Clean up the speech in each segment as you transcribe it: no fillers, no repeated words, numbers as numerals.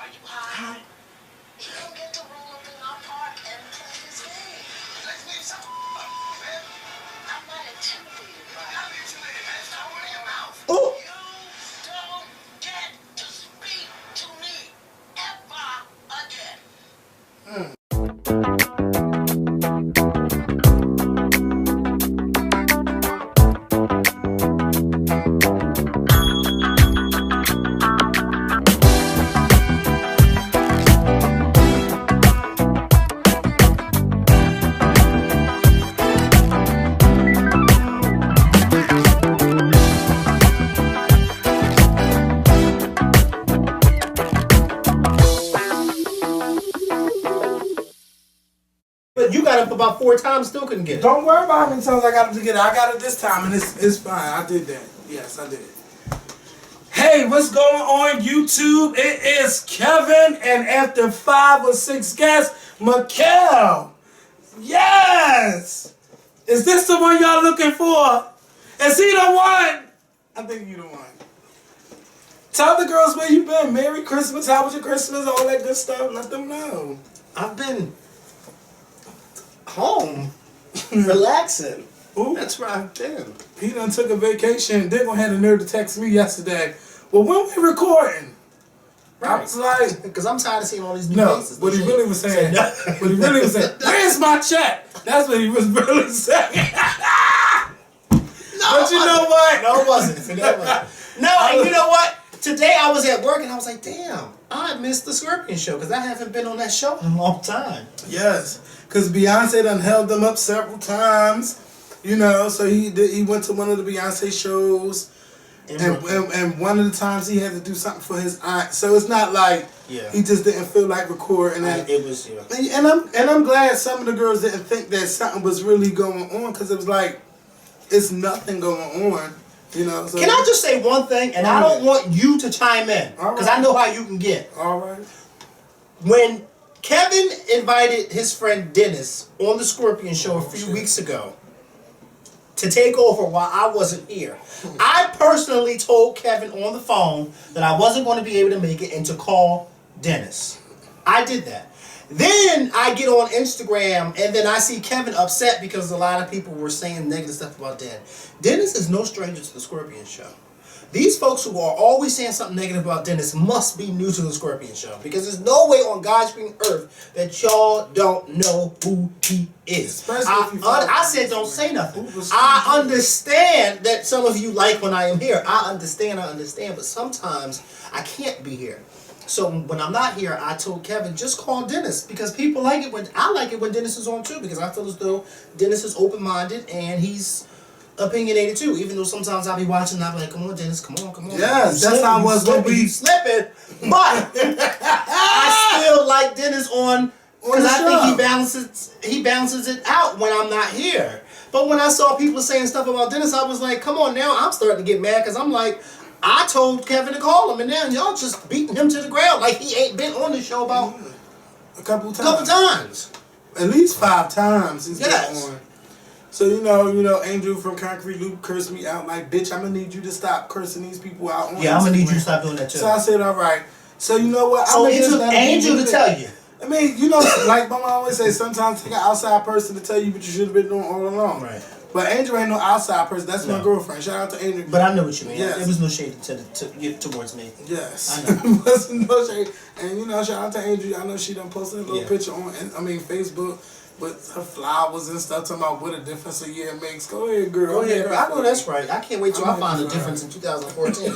Are you high? You don't get to roll up in our park and play this game. Let's leave some man. I'm not intimidated by it. I'm intimidated, man. Stop running your mouth. Ooh. You don't get to speak to me ever again. You got it about 4 times, still couldn't get it. Don't worry about how many times I got it to get it. I got it this time, and it's fine. I did that. Yes, I did. Hey, what's going on, YouTube? It is Kevin, and after 5 or 6 guests, Makael. Yes! Is this the one y'all looking for? Is he the one? I think you the one. Tell the girls where you been. Merry Christmas. How was your Christmas? All that good stuff. Let them know. I've been home, relaxing. Ooh. That's where I've been. He done took a vacation. They're gonna have the nerve to text me yesterday. Well, when we recording? Right. I was like, because I'm tired of seeing all these new faces. What he really was saying, where's my check? That's what he was really saying. But you know what? No, it wasn't. No, and you know what? Today I was at work and I was like, damn, I missed the Scorpion show because I haven't been on that show in a long time. Yes, because Beyonce done held them up several times, you know, so he went to one of the Beyonce shows, and one of the times he had to do something for his aunt, so it's not like he just didn't feel like recording. And it was, and I'm glad some of the girls didn't think that something was really going on, because it was like, it's nothing going on. You know, so. Can I just say one thing, and I don't want you to chime in, because I know how you can get. All right. When Kevin invited his friend Dennis on the Scorpion show a few weeks ago to take over while I wasn't here, I personally told Kevin on the phone that I wasn't going to be able to make it and to call Dennis. I did that. Then I get on Instagram and then I see Kevin upset because a lot of people were saying negative stuff about Dan. Dennis is no stranger to the Scorpion show. These folks who are always saying something negative about Dennis must be new to the Scorpion show, because there's no way on God's green earth that y'all don't know who he is. I said don't say nothing. I understand that some of you like when I am here. I understand, but sometimes I can't be here. So when I'm not here, I told Kevin, just call Dennis, because people like it when I like it when Dennis is on too, because I feel as though Dennis is open-minded and he's opinionated too. Even though sometimes I'll be watching and I'll be like, come on, Dennis, come on. Yes, that's how it was when we slipping. But I still like Dennis on because I think he balances it out when I'm not here. But when I saw people saying stuff about Dennis, I was like, come on now, I'm starting to get mad, because I'm like, I told Kevin to call him, and now y'all just beating him to the ground like he ain't been on the show about a couple times. At least 5 times he's been on. So you know, Angel from Concrete Loop cursed me out like, bitch, I'm gonna need you to stop cursing these people out on Instagram. I'm gonna need you to stop doing that too. So I said, all right. So you know what? So it took Angel to tell you. I mean, you know, like Mama always say, sometimes take an outside person to tell you what you should have been doing all along. Right. But Angel ain't no outside person. That's my girlfriend. Shout out to Angel. But I know what you mean. Yes. There was no shade towards me. Yes. I know. There was no shade. And you know, shout out to Angel. I know she done posted a little picture on, Facebook with her flowers and stuff, talking about what a difference a year makes. Go ahead, girl. Go ahead, girl. I know that's right. I can't wait till I find a difference in 2014.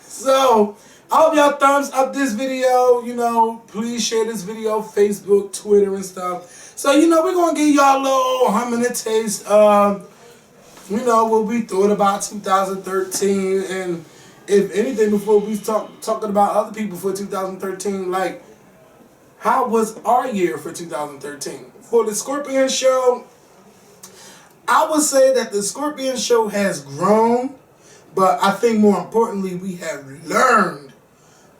So, I hope y'all thumbs up this video. You know, please share this video, Facebook, Twitter, and stuff. So, you know, we're going to give y'all a little humming a taste of, you know, what we thought about 2013. And if anything, before we talking about other people for 2013, like, how was our year for 2013? For the Scorpion show, I would say that the Scorpion show has grown, but I think more importantly, we have learned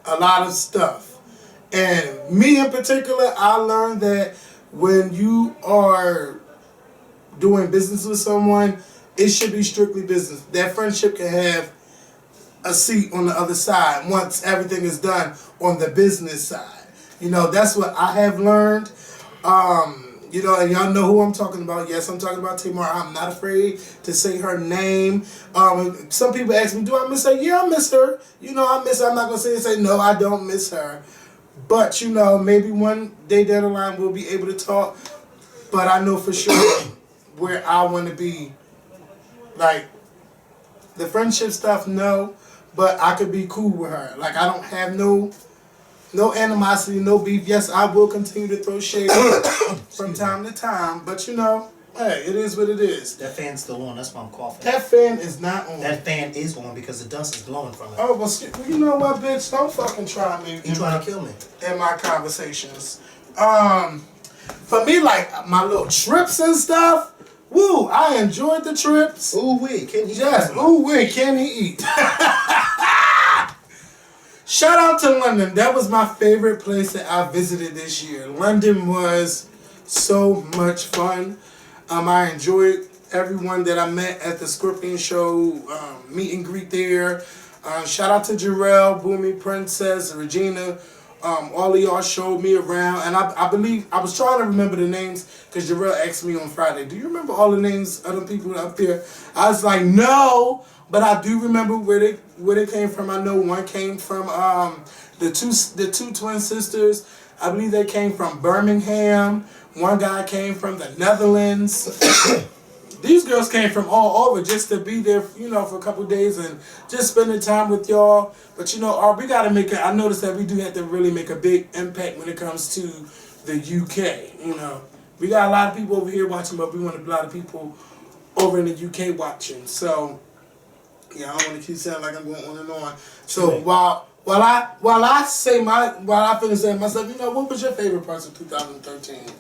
a lot of stuff. And me in particular, I learned that when you are doing business with someone, it should be strictly business. That friendship can have a seat on the other side once everything is done on the business side. You know, that's what I have learned. You know, and y'all know who I'm talking about. Yes, I'm talking about Tamar. I'm not afraid to say her name. Some people ask me, do I miss her? Yeah, I miss her. You know, I miss her. I'm not going to say no, I don't miss her. But, you know, maybe one day down the line we'll be able to talk. But I know for sure where I want to be. Like, the friendship stuff, no. But I could be cool with her. Like, I don't have no animosity, no beef. Yes, I will continue to throw shade from time to time. But, you know, hey, it is what it is. That fan's still on. That's why I'm coughing. That fan is not on. That fan is on because the dust is blowing from it. Oh, well, you know what, bitch? Don't fucking try me. You trying to kill me? In my conversations. For me, like, my little trips and stuff, woo, I enjoyed the trips. Ooh, wee, can he eat? Yes, ooh, wee, can he eat? Shout out to London. That was my favorite place that I visited this year. London was so much fun. I enjoyed everyone that I met at the Scorpion Show, meet and greet there. Shout out to Jarrell, Boomy, Princess, Regina. All of y'all showed me around. And I believe, I was trying to remember the names because Jarrell asked me on Friday, do you remember all the names of the people up there? I was like, no. But I do remember where they came from. I know one came from the two twin sisters. I believe they came from Birmingham. One guy came from the Netherlands. These girls came from all over just to be there, you know, for a couple of days and just spending time with y'all. But you know, we gotta I noticed that we do have to really make a big impact when it comes to the UK. You know, we got a lot of people over here watching, but we want a lot of people over in the UK watching. So. Yeah, I don't want to keep saying like I'm going on and on. So while I finish saying myself, you know, what was your favorite parts of 2013?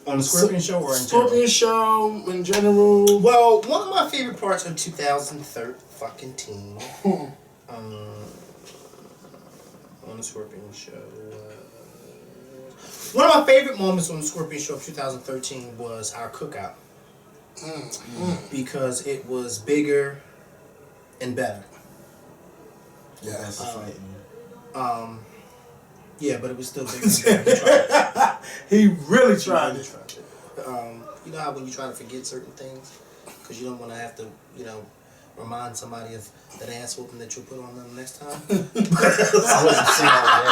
On the Scorpion Show or in Scorpion Show in general? Well, one of my favorite parts of 2013 on the Scorpion Show. One of my favorite moments on the Scorpion Show of 2013 was our cookout. Because it was bigger and better. Yeah, that's fighting. Yeah, but it was still bigger and better. He really tried it. You know how when you try to forget certain things? Because you don't want to have to, you know, remind somebody of that ass whooping that you'll put on them next time? I wasn't saying all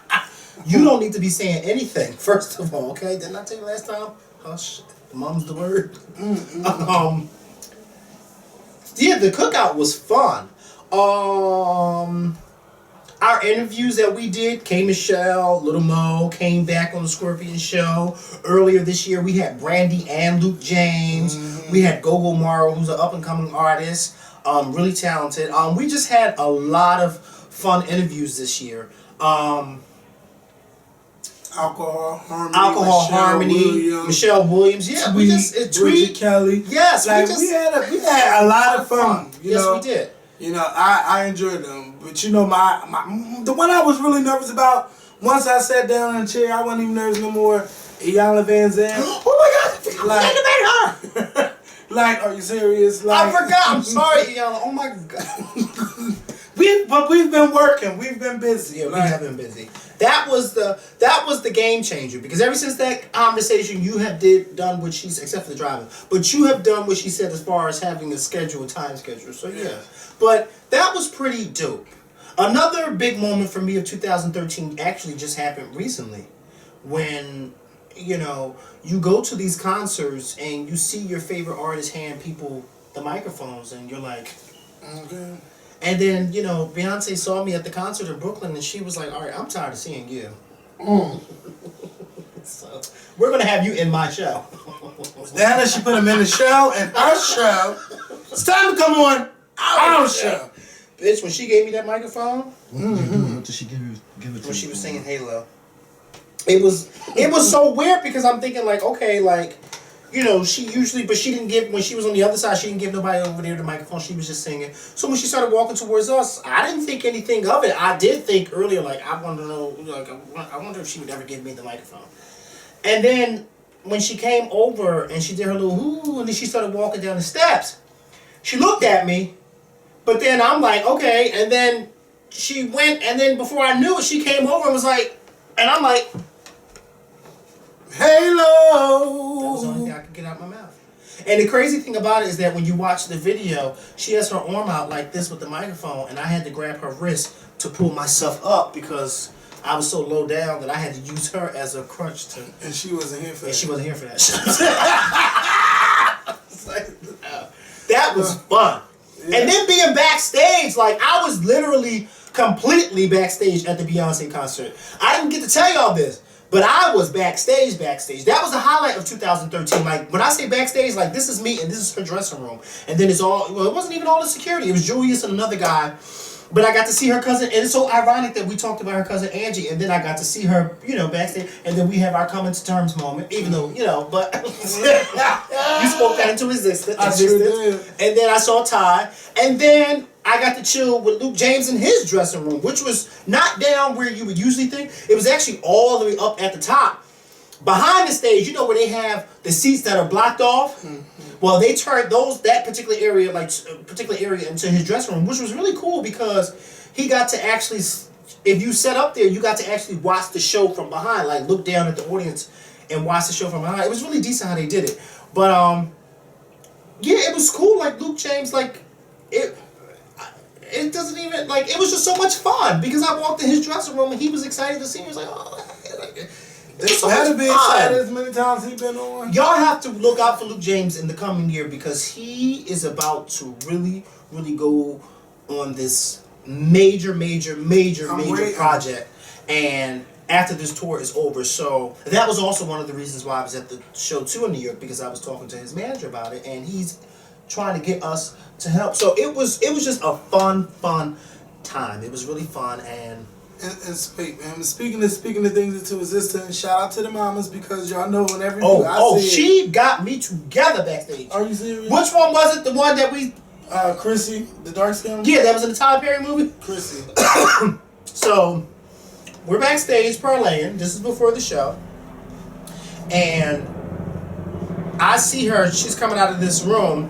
that. You don't need to be saying anything, first of all, okay? Didn't I tell you last time? Hush. Mom's the word. Yeah, the cookout was fun. Our interviews that we did, K. Michelle, Little Mo came back on the Scorpion Show. Earlier this year, we had Brandy and Luke James. We had Gogo Morrow, who's an up-and-coming artist, really talented. We just had a lot of fun interviews this year. Alcohol Harmony, Michelle Williams. Yeah, we just Tweet Kelly. Yes, like we had a lot of fun. You know? We did. You know, I enjoyed them. But you know, my the one I was really nervous about, once I sat down in the chair, I wasn't even nervous no more. Iyanla Van Zandt. Oh my God! Like, her. Like, are you serious? Like, I forgot. I'm sorry, Iyanla. Oh my God. We've been working. We've been busy. Yeah, we have been busy. That was the game changer, because ever since that conversation, you have done what she said, except for the driving, but you have done what she said as far as having a time schedule. So yeah, but that was pretty dope. Another big moment for me of 2013 actually just happened recently, when you know you go to these concerts and you see your favorite artists hand people the microphones, and you're like, okay. And then, you know, Beyoncé saw me at the concert in Brooklyn, and she was like, all right, I'm tired of seeing you. So, we're going to have you in my show. Now that she put him in the show, and our show, it's time to come on our show. Bitch, when she gave me that microphone, What did she give it to when you she was for? singing Halo, it was so weird, because I'm thinking like, okay, like, you know, she didn't give, when she was on the other side, she didn't give nobody over there the microphone. She was just singing. So when she started walking towards us, I didn't think anything of it. I did think earlier, like, I wanted to know, like, I wonder if she would ever give me the microphone. And then when she came over and she did her little ooh, and then she started walking down the steps, she looked at me, But then I'm like, okay, and then she went, and then before I knew it, she came over and was like, and I'm like, Halo. that was the only thing I could get out my mouth. And the crazy thing about it is that when you watch the video, she has her arm out like this with the microphone, and I had to grab her wrist to pull myself up because I was so low down that I had to use her as a crutch to. And she wasn't here for that. And she wasn't here for that shit. That was fun. Yeah. And then being backstage, like I was literally completely backstage at the Beyoncé concert. I didn't get to tell y'all this, but I was backstage. That was the highlight of 2013. Like when I say backstage, like this is me and this is her dressing room. And then it's all, well, it wasn't even all the security. It was Julius and another guy. But I got to see her cousin, and it's so ironic that we talked about her cousin Angie, and then I got to see her, backstage, and then we have our coming to terms moment, even though, but you spoke that into existence. I sure did. And then I saw Ty, and then I got to chill with Luke James in his dressing room, which was not down where you would usually think. It was actually all the way up at the top. Behind the stage, where they have the seats that are blocked off? Well, they turned that particular area into his dressing room, which was really cool because he got to actually, if you set up there, you got to actually watch the show from behind, like look down at the audience and watch the show from behind. It was really decent how they did it. But, yeah, it was cool. Like, Luke James, like, it doesn't even, like, it was just so much fun because I walked in his dressing room and he was excited to see me. He was like, oh, like, This had to be excited as many times he's been on. Y'all have to look out for Luke James in the coming year because he is about to really, really go on this major project. And after this tour is over, so that was also one of the reasons why I was at the show too in New York because I was talking to his manager about it, and he's trying to get us to help. So it was just a fun time. It was really fun and. And speaking of things into existence, shout out to the mamas because y'all know whenever she got me together backstage. Are you serious? Which one was it? The one that we Chrissy, the dark skin? Yeah, that was in the Tyler Perry movie. Chrissy. So we're backstage parlaying. This is before the show. And I see her, she's coming out of this room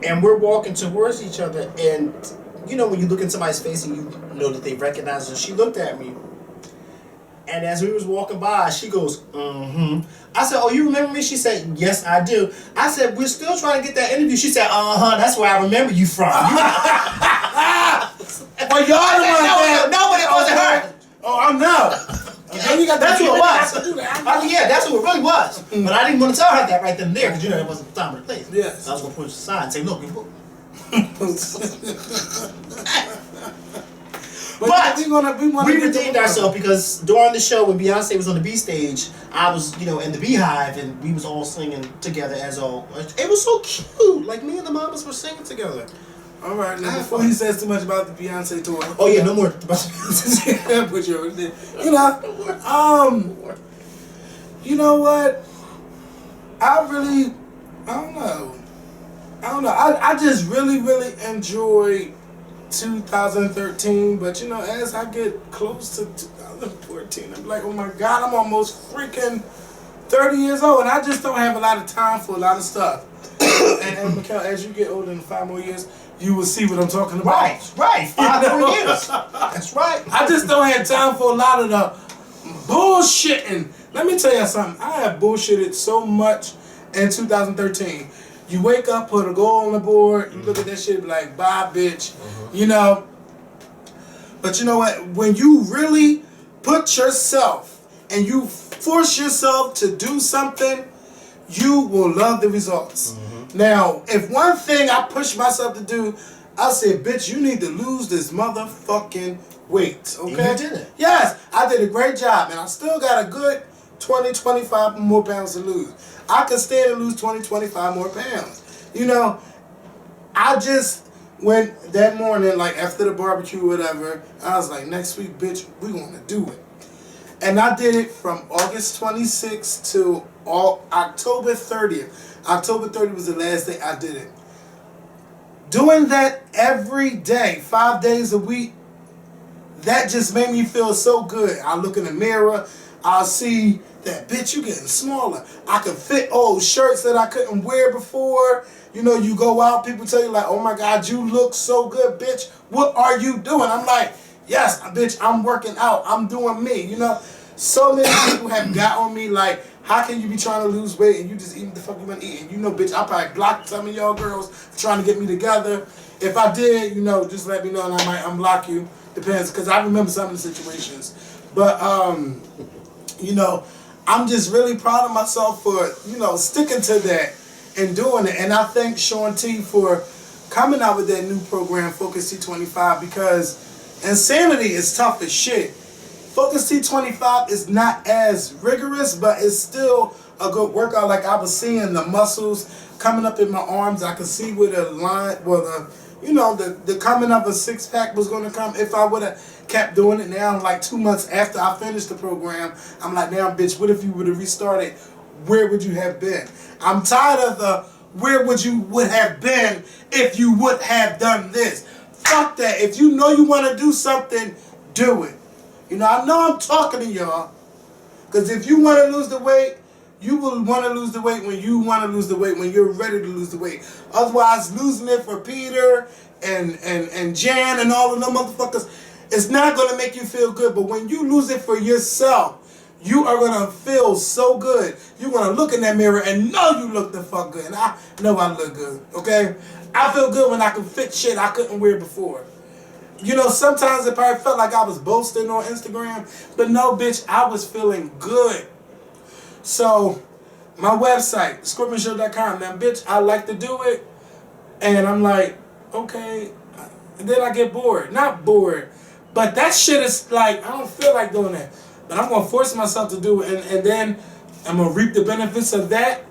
and we're walking towards each other, and when you look in somebody's face and you know that they recognize her, she looked at me. And as we was walking by, she goes, mm-hmm. I said, oh, you remember me? She said, yes, I do. I said, we're still trying to get that interview. She said, that's where I remember you from. Well, y'all the one that... No, but it wasn't her. Oh, I know. That's who it was. Yeah, that's who it really was. But I didn't want to tell her that right then and there because it wasn't the time or the place. Yes. I was going to push the side and say, look, you But we redeemed ourselves because during the show when Beyonce was on the B stage, I was, in the Beehive and we was all singing together as all. It was so cute. Like me and the mamas were singing together. All right, now before he says too much about the Beyonce tour. Oh yeah, no more about the Beyonce. Put you over there. You know what? I don't know. I just really enjoyed 2013, but as I get close to 2014, I'm like, oh my God, I'm almost freaking 30 years old, and I just don't have a lot of time for a lot of stuff. and Makael, as you get older in 5 more years, you will see what I'm talking about. Right. 5 more years. That's right. I just don't have time for a lot of the bullshitting. Let me tell you something. I have bullshitted so much in 2013. You wake up, put a goal on the board, you look at that shit, be like, bye, bitch. But you know what? When you really put yourself and you force yourself to do something, you will love the results. Now, if one thing I push myself to do, I said, bitch, you need to lose this motherfucking weight. Okay? You did it. Yes, I did a great job, and I still got a good 20, 25 more pounds to lose. I could stand and lose 20, 25 more pounds. I just went that morning, like after the barbecue or whatever, I was like, next week, bitch, we gonna do it. And I did it from August 26th to October 30th. October 30th was the last day I did it. Doing that every day, 5 days a week, that just made me feel so good. I look in the mirror, I'll see that, bitch, you getting smaller. I can fit old shirts that I couldn't wear before. You know, you go out, people tell you like, oh my God, you look so good, bitch. What are you doing? I'm like, yes, bitch, I'm working out. I'm doing me, you know. So many people have got on me like, how can you be trying to lose weight and you just eating the fuck you want to eat? And you know, bitch, I probably blocked some of y'all girls for trying to get me together. If I did, you know, just let me know and I might unblock you. Depends, because I remember some of the situations. But, you know, I'm just really proud of myself for, you know, sticking to that and doing it. And I thank Sean T for coming out with that new program, Focus T25, because insanity is tough as shit. Focus T25 is not as rigorous, but it's still a good workout. Like I was seeing the muscles coming up in my arms. I could see where the line, well, the coming of a six pack was going to come if I would have kept doing it. Now, like 2 months after I finished the program, I'm like, now, bitch, what if you would have restarted? Where would you have been? I'm tired of the where would you would have been if you would have done this. Fuck that. If you know you want to do something, do it. You know I'm talking to y'all. Because if you want to lose the weight, you will want to lose the weight when you want to lose the weight, when you're ready to lose the weight. Otherwise, losing it for Peter and Jan and all of them motherfuckers, it's not going to make you feel good. But when you lose it for yourself, you are going to feel so good. You're going to look in that mirror and know you look the fuck good. And I know I look good, okay? I feel good when I can fit shit I couldn't wear before. You know, sometimes it probably felt like I was boasting on Instagram, but no, bitch, I was feeling good. So, my website, scorpionshow.com. Now, bitch, I like to do it, and I'm like, okay. And then I get bored. Not bored, but that shit is like, I don't feel like doing that. But I'm going to force myself to do it, and then I'm going to reap the benefits of that.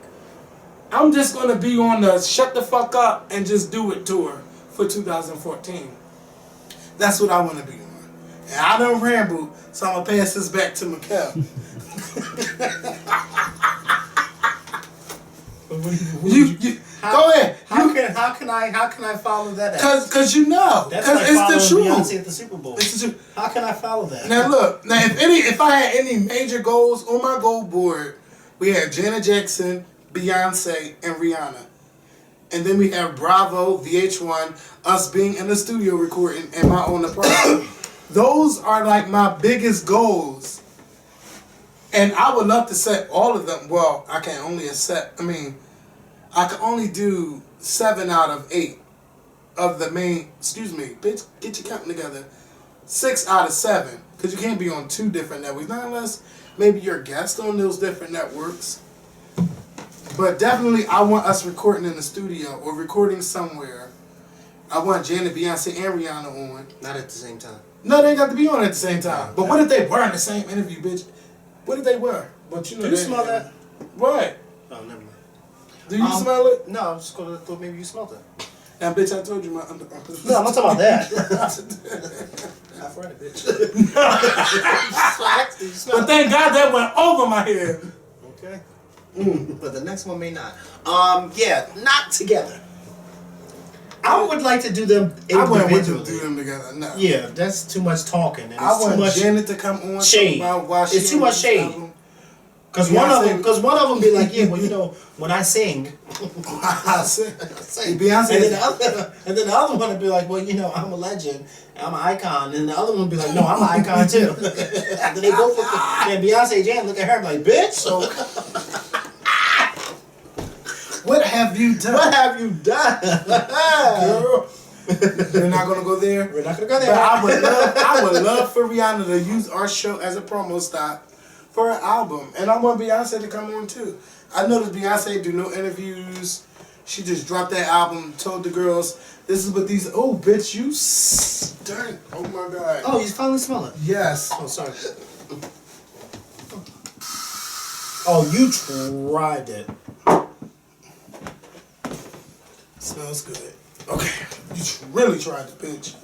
I'm just going to be on the shut the fuck up and just do it tour for 2014. That's what I want to be on. And I don't ramble, so I'm going to pass this back to Makael. Go ahead. How can I follow that? Cause you know, that's cause like it's the truth. Beyonce at the Super Bowl. It's the truth. How can I follow that? Now look, if I had any major goals on my goal board, we had Janet Jackson, Beyonce, and Rihanna, and then we have Bravo, VH1, us being in the studio recording, and my own apartment. Those are like my biggest goals, and I would love to set all of them. Well, I can only accept. I can only do 7 out of 8 of the main. Excuse me, bitch, get your counting together. 6 out of 7, because you can't be on 2 different networks, not unless maybe you're a guest on those different networks. But definitely, I want us recording in the studio or recording somewhere. I want Janet, Beyonce, and Rihanna on. Not at the same time. No, they got to be on at the same time. But what if they were in the same interview, bitch? What if they were? But you know, Do you smell that? What? Oh, never mind. Do you smell it? No, I was just gonna thought maybe you smelled it. Now, bitch, I told you my under. No, I'm not talking about that. Not for it, bitch. But thank God that went over my head. Okay. But the next one may not. Yeah, not together. I would like to do them individually. I wouldn't want to do them together. No. Yeah, that's too much talking. And I it's too want much Janet to come on. shade. It's too much shade. Because one of them be like, yeah, well, you know, when I sing, I sing. Beyonce, and then the other one would be like, well, you know, I'm a legend, I'm an icon, and the other one would be like, no, I'm an icon too. And then they both look at, and Beyonce, Jan look at her like, bitch. So, what have you done? What have you done, girl? We're not gonna go there. We're not gonna go there. But I would love for Rihanna to use our show as a promo stop for an album, and I want Beyonce to come on too. I noticed Beyonce do no interviews. She just dropped that album, told the girls, "This is what these." Oh, bitch, you stink! Oh my god. Oh, you finally smell it. Yes. Oh, sorry. Oh, you tried it. Smells good. Okay, you really tried it, bitch.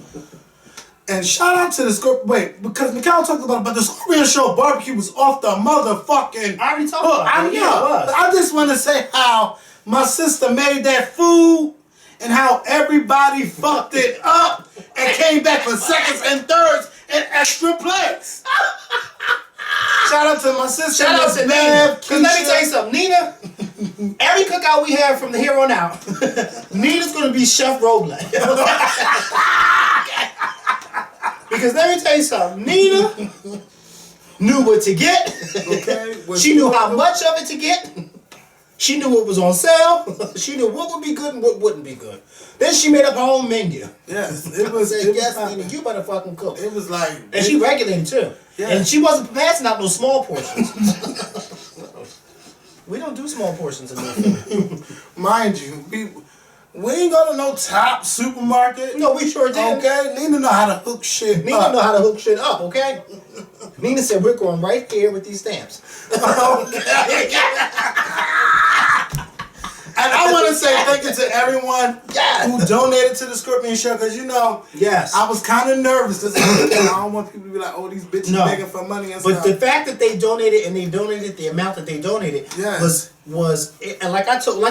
And shout out to the Scorpion. Wait, because Makael talked about it, but the Scorpion Show barbecue was off the motherfucking. I already talked about it. Yeah, but I just want to say how my sister made that food and how everybody fucked it up and came back for seconds and thirds and extra plates. Shout Shout out to my sister. Shout out to Nina. Bev, Because let me Keisha. tell you something, Nina. Every cookout we have from here on out, Nina's gonna be Chef Roble. Because let me tell you something, Nina knew what to get. Okay. She knew how much of it to get. She knew what was on sale. She knew what would be good and what wouldn't be good. Then she made up her own menu. Yes, it was. Said, It was yes, popping. Nina, you better fucking cook. It was like, And she regulated too. Yeah. And she wasn't passing out no small portions. We don't do small portions in this. mind you, we ain't go to no top supermarket. No, we sure did. Okay, Nina know how to hook shit Nina up. know how to hook shit up, okay? Nina said, we're going right here with these stamps. And I want to say thank you to everyone Yes. who donated to the Scorpion Show, because you know, Yes. I was kind of nervous because I don't want people to be like, oh, these bitches No. begging for money and But stuff. the fact that they donated and they donated the amount that they donated Yes. was and like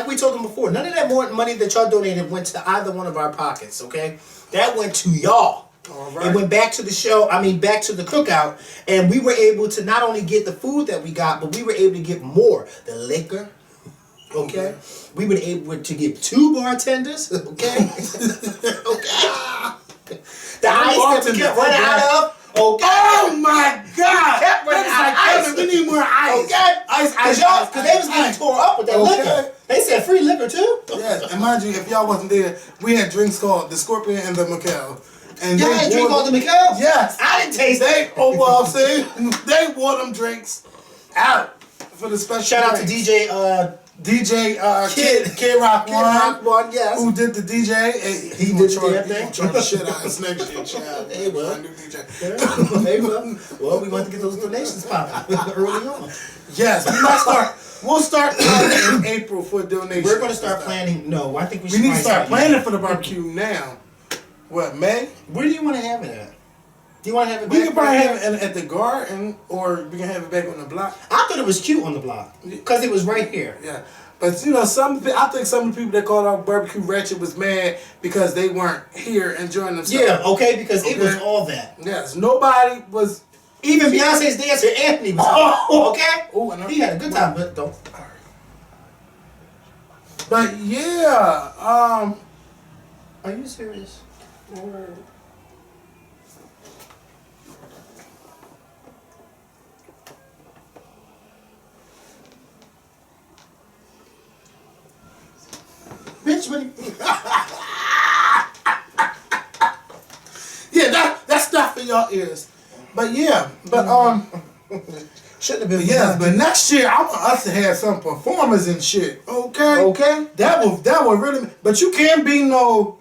we told them before, none of that more money that y'all donated went to either one of our pockets, okay? That went to y'all. All right. It went back to the show, back to the cookout, and we were able to not only get the food that we got, but we were able to get more. The liquor, okay? We were able to get 2 bartenders, okay? Okay. The ice that we kept running out of, okay? Oh my God! Kept running That out is of like, ice. Kevin, we need more ice. Okay? Ice, Because they was getting ice. tore up with that Okay. liquor. They said free liquor too. Yes, and mind you, if y'all wasn't there, we had drinks called the Scorpion and the Makael. And Y'all they had drink wore on the Makael? Yes. I didn't taste They, it. oh well, I'm saying, they wore them drinks out for the special Shout out to drinks. DJ Kid Rock Kid Rock One, One, yes. who did the DJ. And He gonna did the charge- damn he thing. gonna charge the shit out of us next year, child. Hey, well. My new DJ. Hey, well, we want to get those donations popping early on. Yes, we'll start planning in April for donations. We're going to start planning. No, I think we We should need to probably start now. planning for the barbecue now. What, May? Where do you want to have it at? Do you want to have it We back can probably right have there? it at the garden, or we can have it back on the block. I thought it was cute on the block because it was right here. Yeah, but you know, I think some of the people that called out barbecue ratchet was mad because they weren't here enjoying themselves. Yeah, okay, because it was Okay. all that. Yes, nobody was. Even Beyonce's dancer Anthony was on. Okay? Oh, I know. He had a good time, but don't. But yeah, Are you serious? Bitch, what yeah, that's stuff in your ears. But yeah, but shouldn't have been. yeah, but next year I want us to have some performers and shit. Okay. Okay. That will really. But you can't be no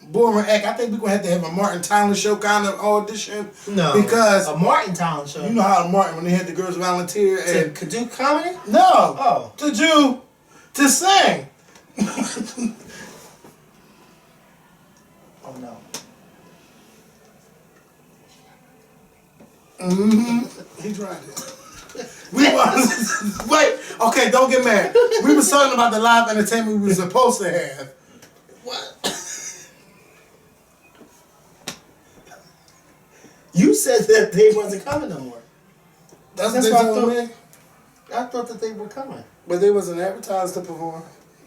boring act. I think we're gonna have a Martin Tyler show kind of audition. No. Because A Martin talent show. you know how Martin, when they had the girls volunteer and to do comedy? no, Oh. to sing. Oh no. He tried it. We was wait. Okay, don't get mad. We was talking about the live entertainment we were supposed to have. What? You said that they wasn't coming no more. That's That's what what they I told thought. me. I thought that they were coming. But they wasn't advertised to perform.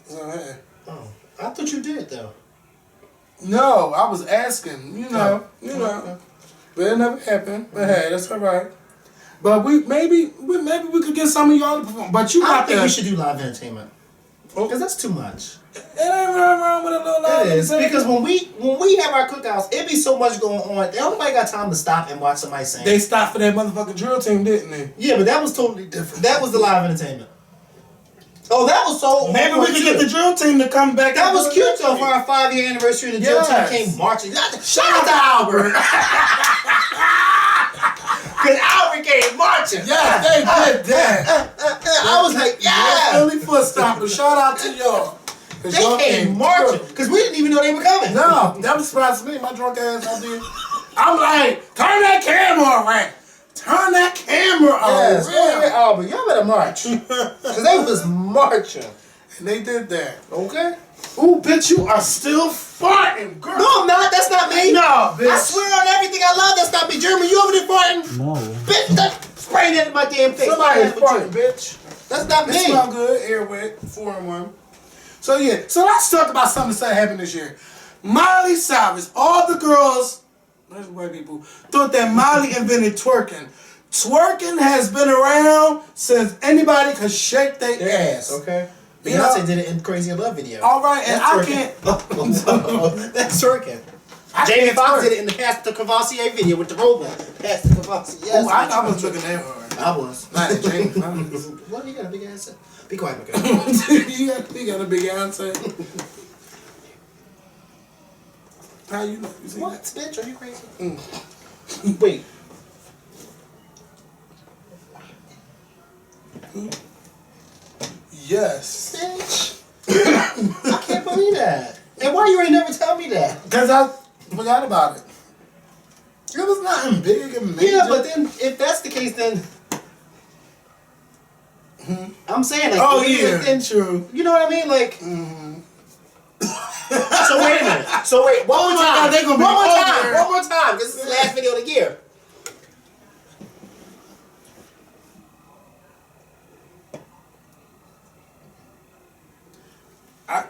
So hey. Oh. I thought you did though. No, I was asking. You know. But it never happened. But hey, that's all right. But maybe we could get some of y'all to perform. But you I got think to. we should do live entertainment. Because that's too much. It ain't wrong with a little live It is. entertainment. Because when we have our cookouts, it be so much going on. Nobody got time to stop and watch somebody sing. They stopped for that motherfucking drill team, didn't they? Yeah, but that was totally different. That was the live entertainment. Oh, that was so. Maybe we could get the drill team to come back. That and was do it cute next though week. for our 5-year anniversary. The drill team Yes. came marching. Shout out to Albert. Because Albert came marching. Yeah, they did that. I was like, yeah. Early foot stompers. Shout out to y'all. 'Cause They y'all came marching. Because we didn't even know they were coming. No, that was surprised me. My drunk ass out there. I'm like, turn that camera around. Turn that camera Yes, around. go ahead, Albert. Y'all better march. Because they was marching. And they did that. Okay? Ooh, bitch, you are still farting, girl. No, I'm not. That's not me. No, bitch. I swear on everything I love, that's not me. Jeremy, you over there farting? No. Bitch, that spraying that in my damn face. Somebody is What's wrong farting, with you? bitch. That's not It me. smell good, air wet, 4-in-1. So yeah, so let's talk about something that happened this year. Miley Cyrus, all the girls, there's white people, thought that Miley invented twerking. Twerking has been around since anybody could shake their ass. Okay. Yeah. Beyonce did it in Crazy in Love video. All right, and That's I twerking. can't. That's twerking. I Jamie can't Foxx twerk. did it in the Pastor Cavassier video with the robot. Pastor Cavassier. Yes, Ooh, I was looking at her. I was. Not at Jamie Foxx. What? You got a big ass? Be quiet, Makael. you got a big answer. How you know? You see What, that? bitch? Are you crazy? Wait. Yes. Bitch. I can't believe that. And why you ain't never tell me that? Because I forgot about it. It was nothing big and major. Yeah, but then if that's the case, then I'm saying like, Oh believe yeah, it, then true. you know what I mean? Like, so wait a minute. So wait, one more time. they gonna be One more over time. there. One more time. This is the last video of the year.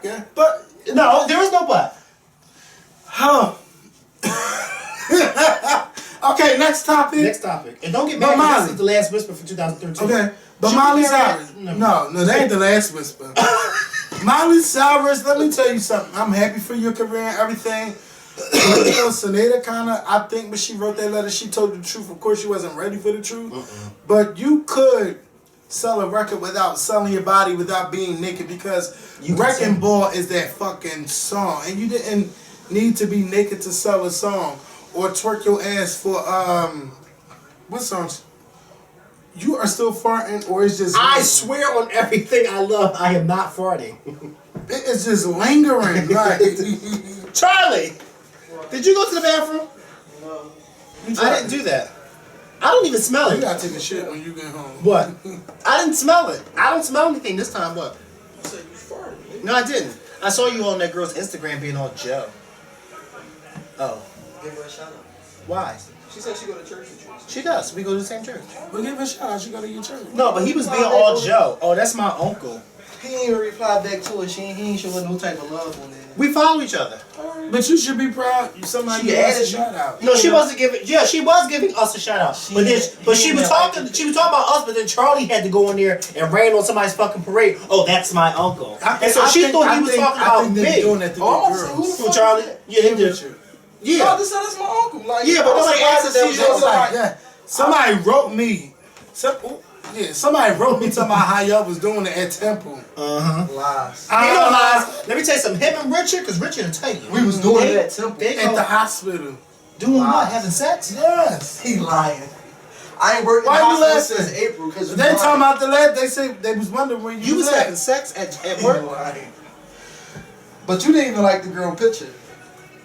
Yeah. But no, there is no but. Huh. Okay, next topic. Next topic. And don't get But mad. 'Cause Miley. This is the last whisper for 2013. Okay, but Should Miley we be married? Cyrus. No, that ain't the last whisper. Miley Cyrus, let me tell you something. I'm happy for your career and everything. You know, Sinead kinda, I think when she wrote that letter, she told the truth. Of course, she wasn't ready for the truth. But you could sell a record without selling your body, without being naked, because Wrecking Ball is that fucking song. And you didn't need to be naked to sell a song. Or twerk your ass for, what songs? You are still farting, or it's just... I swear on everything I love, I am not farting. It's just lingering. Like, Charlie, did you go to the bathroom? No. I didn't do that. I don't even smell You it. gotta take a shit when you get home. What? I didn't smell it. I don't smell anything this time. What? You said you farted. No, I didn't. I saw you on that girl's Instagram being all Joe. Oh. Give her a shout out. Why? She said she go to church with you. She does. We go to the same church. But give her a shout out. You gotta get church. No, but he was being all Joe. Oh, that's my uncle. He ain't even reply back to her. He ain't showing no type of love on it. We follow each other. But you should be proud. Somebody She gave us a added shout out. No, she wasn't giving. Yeah, she was giving us a shout out. But then, she was talking. She was talking about us. But then Charlie had to go in there and ran on somebody's fucking parade. Oh, that's my uncle. And so she thought he was talking about me. Doing that to Oh, the so girls. who Who, Charlie? Yeah, he did. Yeah. Oh, this is my uncle. Like, Yeah, but nobody asked us. Somebody wrote me. Somebody wrote me talking about how y'all was doing it at Temple. Lies. Ain't no lies. Let me tell you something. Him and Richard, because Richard will tell you. We was doing it at Temple. They At go the hospital. doing what? Having sex? Yes. He lying. I ain't worked in Why the you hospital laughing? since April. Cause They talking about the lab. They say they was wondering where You was at. having sex at work? But you didn't even like the girl picture.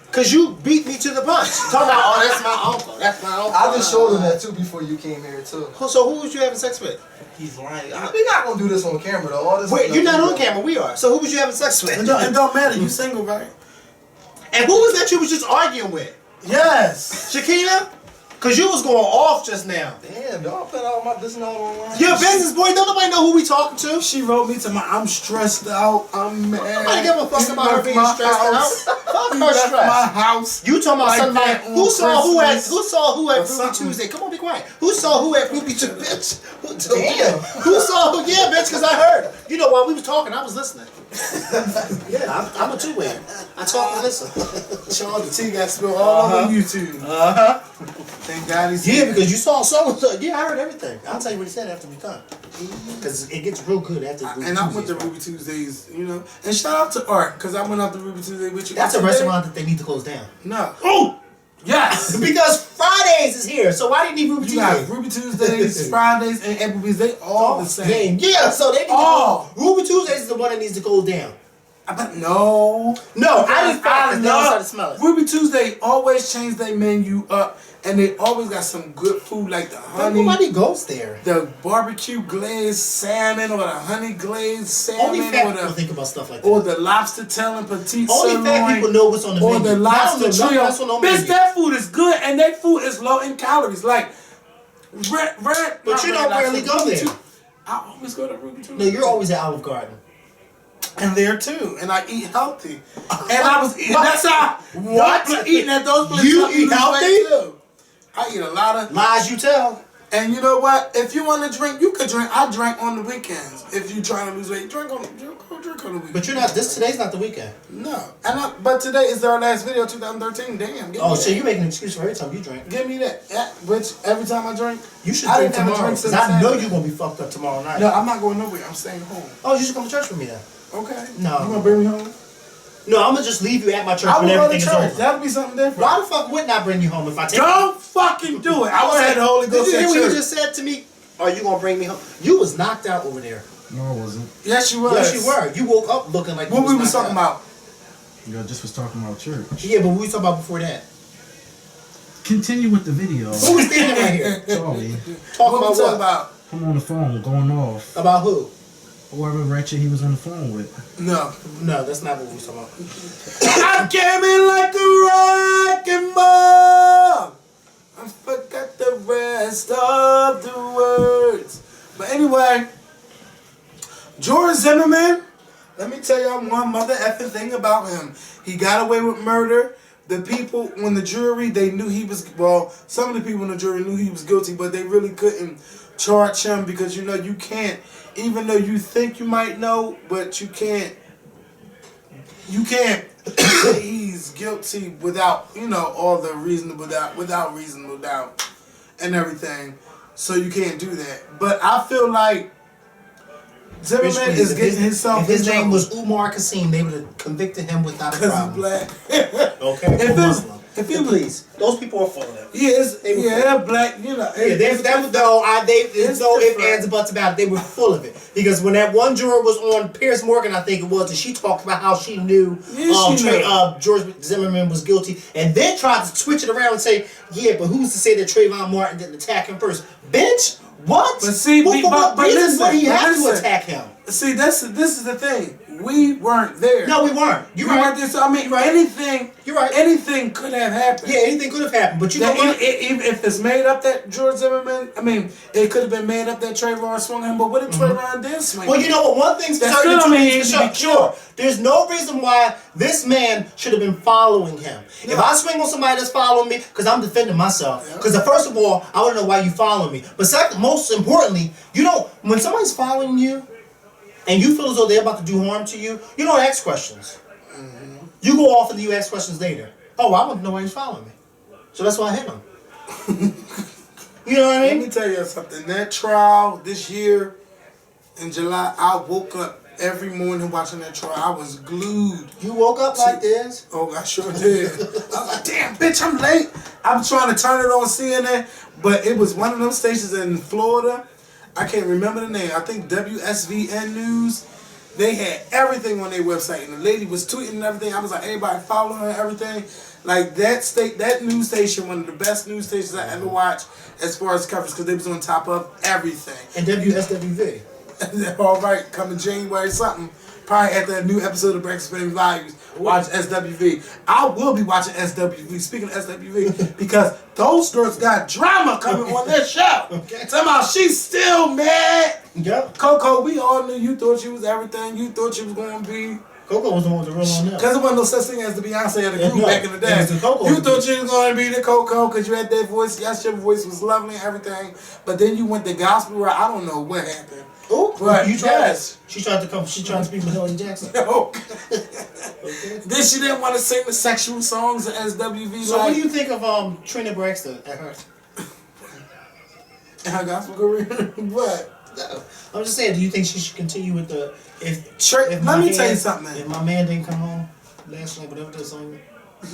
Because you beat me to the punch. Talking about, oh, that's my uncle. That's my uncle. I just showed him that too before you came here too. So who was you having sex with? He's lying. We not gonna do this on camera though. All this. Wait, you're not on camera. We are. So who was you having sex with? It don't matter. You single, right? And who was that you was just arguing with? Yes. Shakina? Because you was going off just now. Damn, y'all put all my business all online. Your business, boy. Don't nobody know who we talking to. She wrote me to my. I'm stressed out. I'm mad. Nobody give a fuck about her being stressed out. Fuck her My stress. house. You talking about Like somebody that who on saw who at or Ruby something. Tuesday? Come on, be quiet. Who saw who at Ruby Tuesday? Bitch. Damn. Who saw who? Yeah, bitch, because I heard. You know, while we was talking, I was listening. Yeah, I'm a two-way. I talk and listen. Charles, the tea got spilled all over YouTube. Thank God he's Yeah, because you saw someone. Yeah, I heard everything. I'll tell you what he said after we done. Because it gets real good after Ruby And I went to Tuesdays. Ruby Tuesdays, you know. And shout out to Art, because I went out to Ruby Tuesday with you. That's a Today. restaurant that they need to close down. No. Oh! Yes! Because Fridays is here, so why didn't he Ruby You got Tuesdays? Ruby Tuesdays, Fridays, and Applebee's. They all the same. Yeah, so they need Oh. to Ruby Tuesdays is the one that needs to close down. No. No, I didn't I because they don't start to smell it. Ruby Tuesday always change their menu up, and they always got some good food like the honey, Nobody goes there. the barbecue glazed salmon, or the honey glazed salmon, Only fat or people the think about stuff like that. or the lobster tail and petite Only sirloin, fat people know what's on the or menu. the I lobster don't know nothing trio. else on no Bitch, menu. that food is good, and that food is low in calories. Like But you don't rarely go there. I always go to Ruby too. No, you're always at Olive Garden. And there too, and I eat healthy. And I was eating. That's how. What? Eating at those places. You eat healthy? Too. I eat a lot of lies. You tell. And you know what? If you want to drink, you could drink. I drink on the weekends. If you trying to lose weight, drink on the weekend. But you're not. Today's not the weekend. No, but today is our last video, 2013. Damn. So you're making an excuse for every time you drink. Give me that. Which every time I drink, you should drink tomorrow. Because I know you're gonna be fucked up tomorrow night. No, I'm not going nowhere. I'm staying home. Oh, you just come to church with me then? Okay. No. You gonna bring me home? No, I'm gonna just leave you at my church when everything is over. That'll be something different. Why the fuck wouldn't I bring you home if I take Don't fucking do it. I was at the Holy Ghost. Did you hear what you just said to me? Are you gonna bring me home? You was knocked out over there. No, I wasn't. Yes, you was. Yes, you were. You woke up looking like. What we was talking about? You just was talking about church. Yeah, but what we was talking about before that? Continue with the video. Who was standing right here? Charlie. Talking about what? About? I'm on the phone, going off. About who? Whoever wretched he was on the phone with. No, that's not what we was talking about. I came in like a wrecking ball. I forgot the rest of the words. But anyway, George Zimmerman, let me tell y'all one mother effing thing about him. He got away with murder. The people, when the jury, they knew he was, some of the people in the jury knew he was guilty, but they really couldn't charge him because, you can't, even though you think you might know, but you can't say he's guilty without, all the reasonable doubt, without reasonable doubt and everything. So you can't do that. But I feel like Zimmerman is getting himself in trouble. If his name was Umar Kasim, they would have convicted him without a problem. Because he's black. Okay. If he please, those people are full of that. They're black. There's no ifs, ands, and buts about it. They were full of it because when that one juror was on Piers Morgan, I think it was, and she talked about how she knew George Zimmerman was guilty, and then tried to switch it around and say, "Yeah, but who's to say that Trayvon Martin didn't attack him first, bitch? What? But see, what reason would he have to attack him? See, this is the thing. We weren't there. No, we weren't. You weren't there. So I mean, anything. You're right. Anything could have happened. Yeah, anything could have happened. But you know what? If it's made up that George Zimmerman, I mean, it could have been made up that Trayvon swung him. But what if Trayvon did swing? Well, you know what? One thing's certain. Sure. There's no reason why this man should have been following him. No. If I swing on somebody that's following me, because I'm defending myself. Because first of all, I want to know why you follow me. But second, most importantly, when somebody's following you, and you feel as though they're about to do harm to you, you don't ask questions. Mm-hmm. You go off and you ask questions later. Oh, I want to know why he's following me. So that's why I hit him. You know what I mean? Let me tell you something. That trial this year in July, I woke up every morning watching that trial. I was glued. You woke up like this? Oh, I sure did. I was like, damn, bitch, I'm late. I'm trying to turn it on CNN, but it was one of those stations in Florida. I can't remember the name. I think WSVN News. They had everything on their website, and the lady was tweeting and everything. I was like, everybody following her and everything. Like that news station, one of the best news stations I ever watched as far as coverage, because they was on top of everything. And WSWV. All right, coming January something. Probably at the new episode of Braxton Family Values, watch SWV. I will be watching SWV. Speaking of SWV, because those girls got drama coming on their show. Okay. Somehow she's still mad. Yep. Coco, we all knew you thought she was everything. You thought she was going to be. Coco was the one with the real on that. Because there wasn't no such thing as the Beyonce of the group back in the day. You thought she was going to be the Coco because you had that voice. Yes, your voice was lovely and everything. But then you went the gospel route. I don't know what happened. Oh, but you tried. She tried to speak with Helen Jackson. Okay. Then she didn't want to sing the sexual songs of SWV. So what do you think of Trina Braxton at her? And her gospel career? What? No. I'm just saying, do you think she should continue with the let me tell you something. If my man didn't come home last night, whatever that song.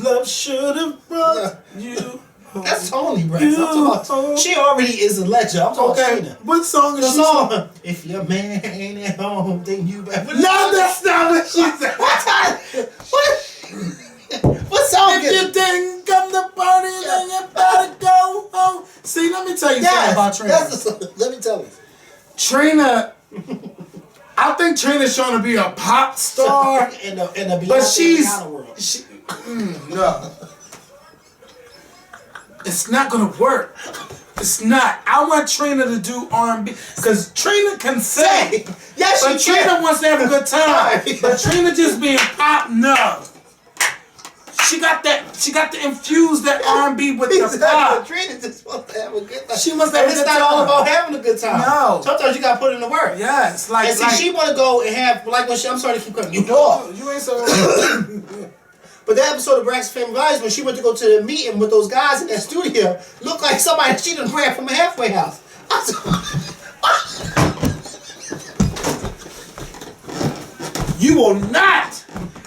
Love should have brought you. That's Tony Braxton. She already is a legend. I'm talking about Trina. What song is she song? If your man ain't at home, then you better. No, that's not what she said. What song? If you didn't come to party, then you better go home. See, let me tell you something about Trina. That's the song. Let me tell you. Trina, I think Trina's trying to be a pop star in the Beyonce but she's world. No. It's not gonna work. It's not. I want Trina to do R&B because Trina can sing. Yes, but she Trina can. wants to have a good time. But Trina just being pop, no. She got to infuse that R&B with the pop. Trina just wants to have a good time. She wants to have a it's good not time. all about having a good time. No. Sometimes you gotta put in the work. Yes, like And see, she want to go and have like when I'm sorry to keep cutting you off. You ain't so. But that episode of Braxton Family Values, when she went to go to the meeting with those guys in that studio, looked like somebody she done grabbed from a halfway house. You will not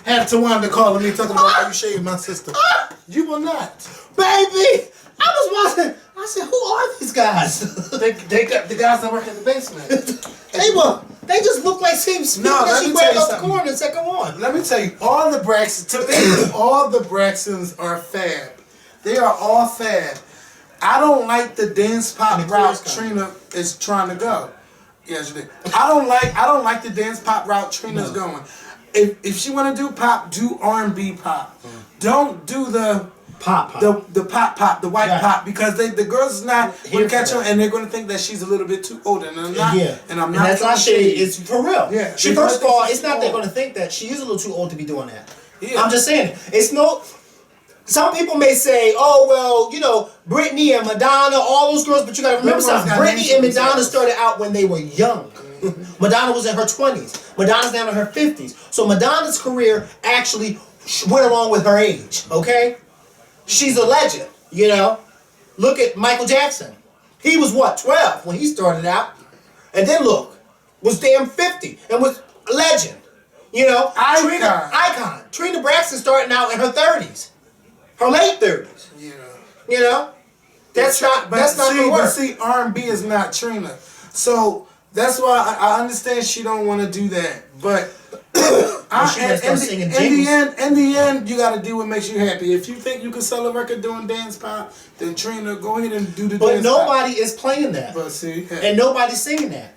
have Tawanda calling me talking about how you shaved my sister. You will not. Baby, I was watching. I said, who are these guys? They got the guys that work in the basement. They just look like same people No, that let she me grabbed tell you off the something. corner in second one. Let me tell you, all the Braxtons are fab. They are all fab. I don't like the dance pop route Trina is trying to go. Yes, you did. I don't like the dance pop route Trina's going. If she want to do pop, do R&B pop. Don't do the Pop. the pop, the white Yeah. pop, because the girls is not Here going to for catch that. on, and they're going to think that she's a little bit too old, and I'm not. Yeah. And I'm not. That's trying not to shade. shade. It's for real. Yeah. She They're first of gonna all, think it's she's not too they're old. going to think that she is a little too old to be doing that. Yeah. I'm just saying. It's no. Some people may say, "Oh well, you know, Britney and Madonna, all those girls," but you got to remember Them girls something. got Britney names and for Madonna themselves. started out when they were young. Madonna was in her 20s. Madonna's now in her 50s. So Madonna's career actually went along with her age. Okay, she's a legend. You know, look at Michael Jackson. He was what, 12 when he started out, and then look, was damn 50 and was a legend. You know, Icon. Trina Braxton starting out in her 30s, her late 30s. Yeah. You know, that's not gonna work. But see, R&B is not Trina, so that's why I understand she don't want to do that. But she gonna start singing in jingles. the end, you got to do what makes you happy. If you think you can sell a record doing dance pop, then Trina, go ahead and do the But dance pop. nobody is playing that, But see, and nobody's singing that.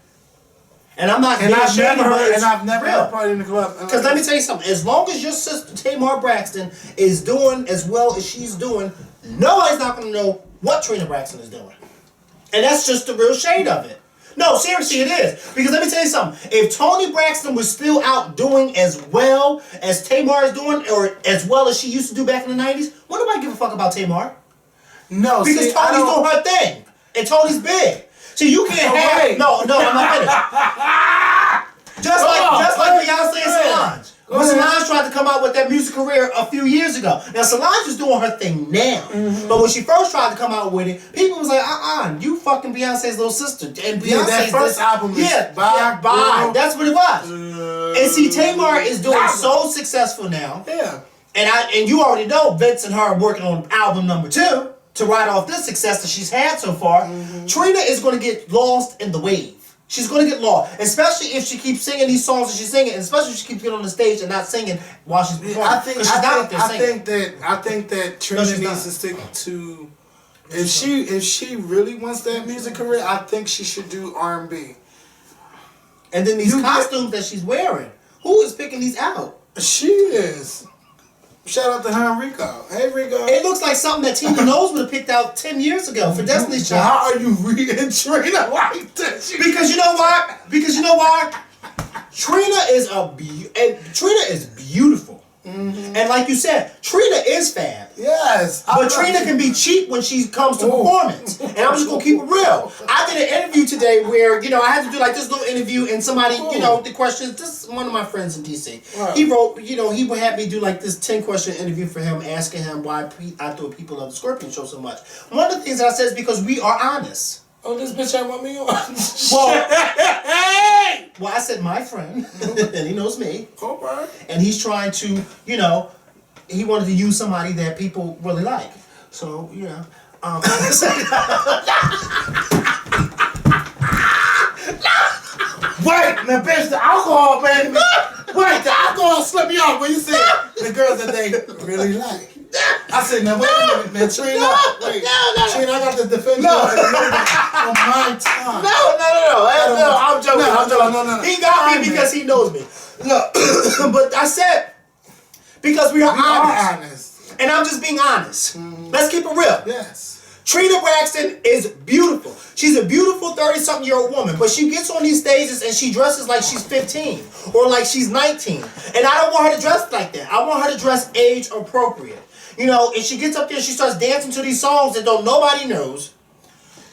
And I'm not. and being I've shady, never but heard, it's and I've never real. had a party in the club. Because let me tell you something. As long as your sister Tamar Braxton is doing as well as she's doing, nobody's not going to know what Trina Braxton is doing. And that's just the real shade of it. No, seriously, it is. Because let me tell you something. If Toni Braxton was still out doing as well as Tamar is doing, or as well as she used to do back in the 90s, would nobody give a fuck about Tamar? No, Because see, I Tony's don't. doing her thing. And Tony's big. See, you can't have... wait. No, I'm not finished. Just like Beyonce and Solange. When Solange tried to come out with that music career a few years ago. Now, Solange is doing her thing now. But when she first tried to come out with it, people was like, you fucking Beyonce's little sister. And Yeah, Beyonce's that first album is Bye, Bye. Girl. That's what it was. And see, Tamar is doing so successful now. Yeah. And you already know Vince and her are working on album number 2 to ride off this success that she's had so far. Trina is going to get lost in the wave. She's going to get lost, especially if she keeps singing these songs that she's singing, and especially if she keeps getting on the stage and not singing while she's performing. I think that Trina she's needs not. to stick to. If she really wants that music career, I think she should do R&B. And then these costumes that she's wearing, who is picking these out? She is. Shout out to her and Rico. Hey, Rico. It looks like something that Tina Knowles would have picked out 10 years ago for Destiny's Child. How are you reading Trina like that? Because you know why? Trina is beautiful. And like you said, Trina is fab. Yes. But Trina can be cheap when she comes to performance. And I'm just going to keep it real. I did an interview today where, I had to do like this little interview and somebody, the questions, this is one of my friends in D.C. Right. He wrote, he would have me do like this 10-question interview for him, asking him why I thought people love the Scorpion Show so much. One of the things that I said is because we are honest. Oh, this bitch ain't want me on. Well, I said my friend, and he knows me. All right. And he's trying to, he wanted to use somebody that people really like. So, Wait, now bitch, the alcohol, baby. Wait, the alcohol slipped me off when you said the girls that they really like. I said, now wait a minute, man. Trina, wait. Trina, I got to defend you on my time. No, I'm joking. No. He got me because he knows me. Look, but I said, because we are honest. honest. And I'm just being honest. Let's keep it real. Yes. Trina Braxton is beautiful. She's a beautiful 30-something-year-old woman, but she gets on these stages and she dresses like she's 15 or like she's 19. And I don't want her to dress like that. I want her to dress age appropriate. You know, and she gets up there and she starts dancing to these songs that nobody knows.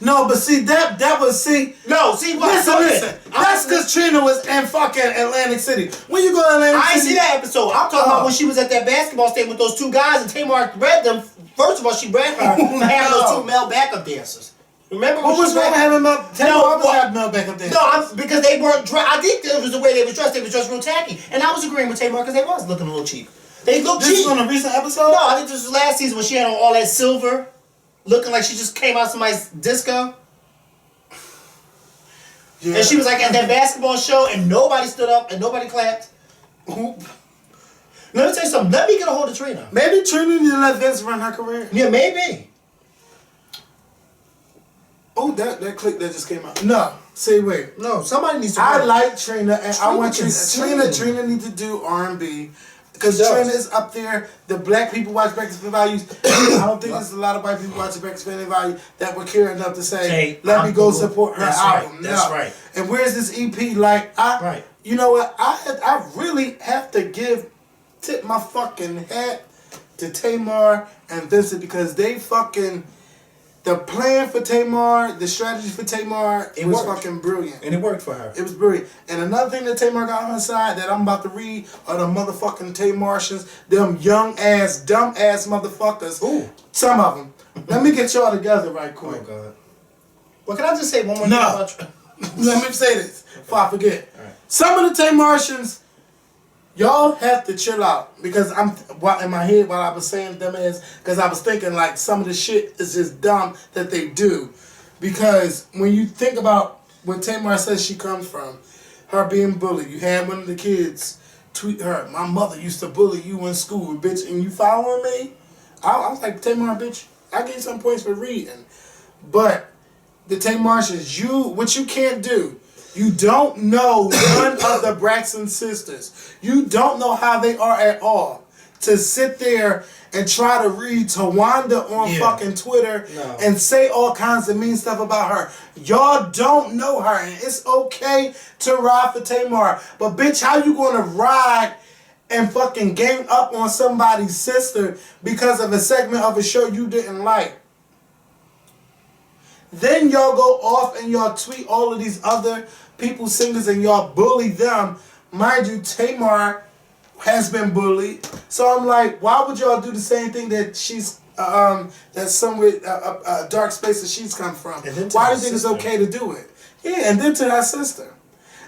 No, but see, that was, see... No, see, what? Listen. That's because Trina was in fucking Atlantic City. When you go to Atlantic City... I ain't see that episode. I'm talking about when she was at that basketball stage with those two guys and Tamar read them. First of all, she read her for having those two male backup dancers. Remember what was wrong with having male backup dancers? No, because they weren't dressed. I think it was the way they were dressed. They were dressed real tacky. And I was agreeing with Tamar because they was looking a little cheap. They looked cheap. This was on a recent episode? No, I think this was last season when she had on all that silver, looking like she just came out of somebody's disco. Yeah. And she was like at that basketball show and nobody stood up and nobody clapped. Let me tell you something. Let me get a hold of Trina. Maybe Trina need to let Vince run her career. Yeah, maybe. Oh, that click that just came out. No. See, wait. No, somebody needs to. I like Trina, and I want Trina need to do R&B. Because Trina is up there. The black people watch Breakfast for Values. I don't think there's a lot of white people watching Breakfast for Value that would care enough to say, hey, let me go support her album. Right. That's right. And where's this EP? Like, you know what? I really have to tip my fucking hat to Tamar and Vincent because they fucking... The plan for Tamar, the strategy for Tamar, it was fucking brilliant. And it worked for her. It was brilliant. And another thing that Tamar got on her side that I'm about to read are the motherfucking Tamartians, them young ass, dumb ass motherfuckers. Ooh. Some of them. Let me get y'all together right quick. Oh, God. Well, can I just say one more thing about Let me say this before I forget. All right. Some of the Tamartians, y'all have to chill out because I'm in my head while I was saying them is because I was thinking like some of the shit is just dumb that they do because when you think about where Tamar says she comes from, her being bullied. You had one of the kids tweet her, "My mother used to bully you in school, bitch, and you following me?" I was like, Tamar, bitch, I gave you some points for reading, but the Tamartians, what you can't do. You don't know one of the Braxton sisters. You don't know how they are at all. To sit there and try to read Tawanda on fucking Twitter and say all kinds of mean stuff about her. Y'all don't know her. And it's okay to ride for Tamar. But bitch, how you gonna ride and fucking gang up on somebody's sister because of a segment of a show you didn't like? Then y'all go off and y'all tweet all of these other people, singers, and y'all bully them. Mind you, Tamar has been bullied. So I'm like, why would y'all do the same thing that she's, that's somewhere, a dark space that she's come from? Why do you think it's okay to do it? Yeah, and then to her sister.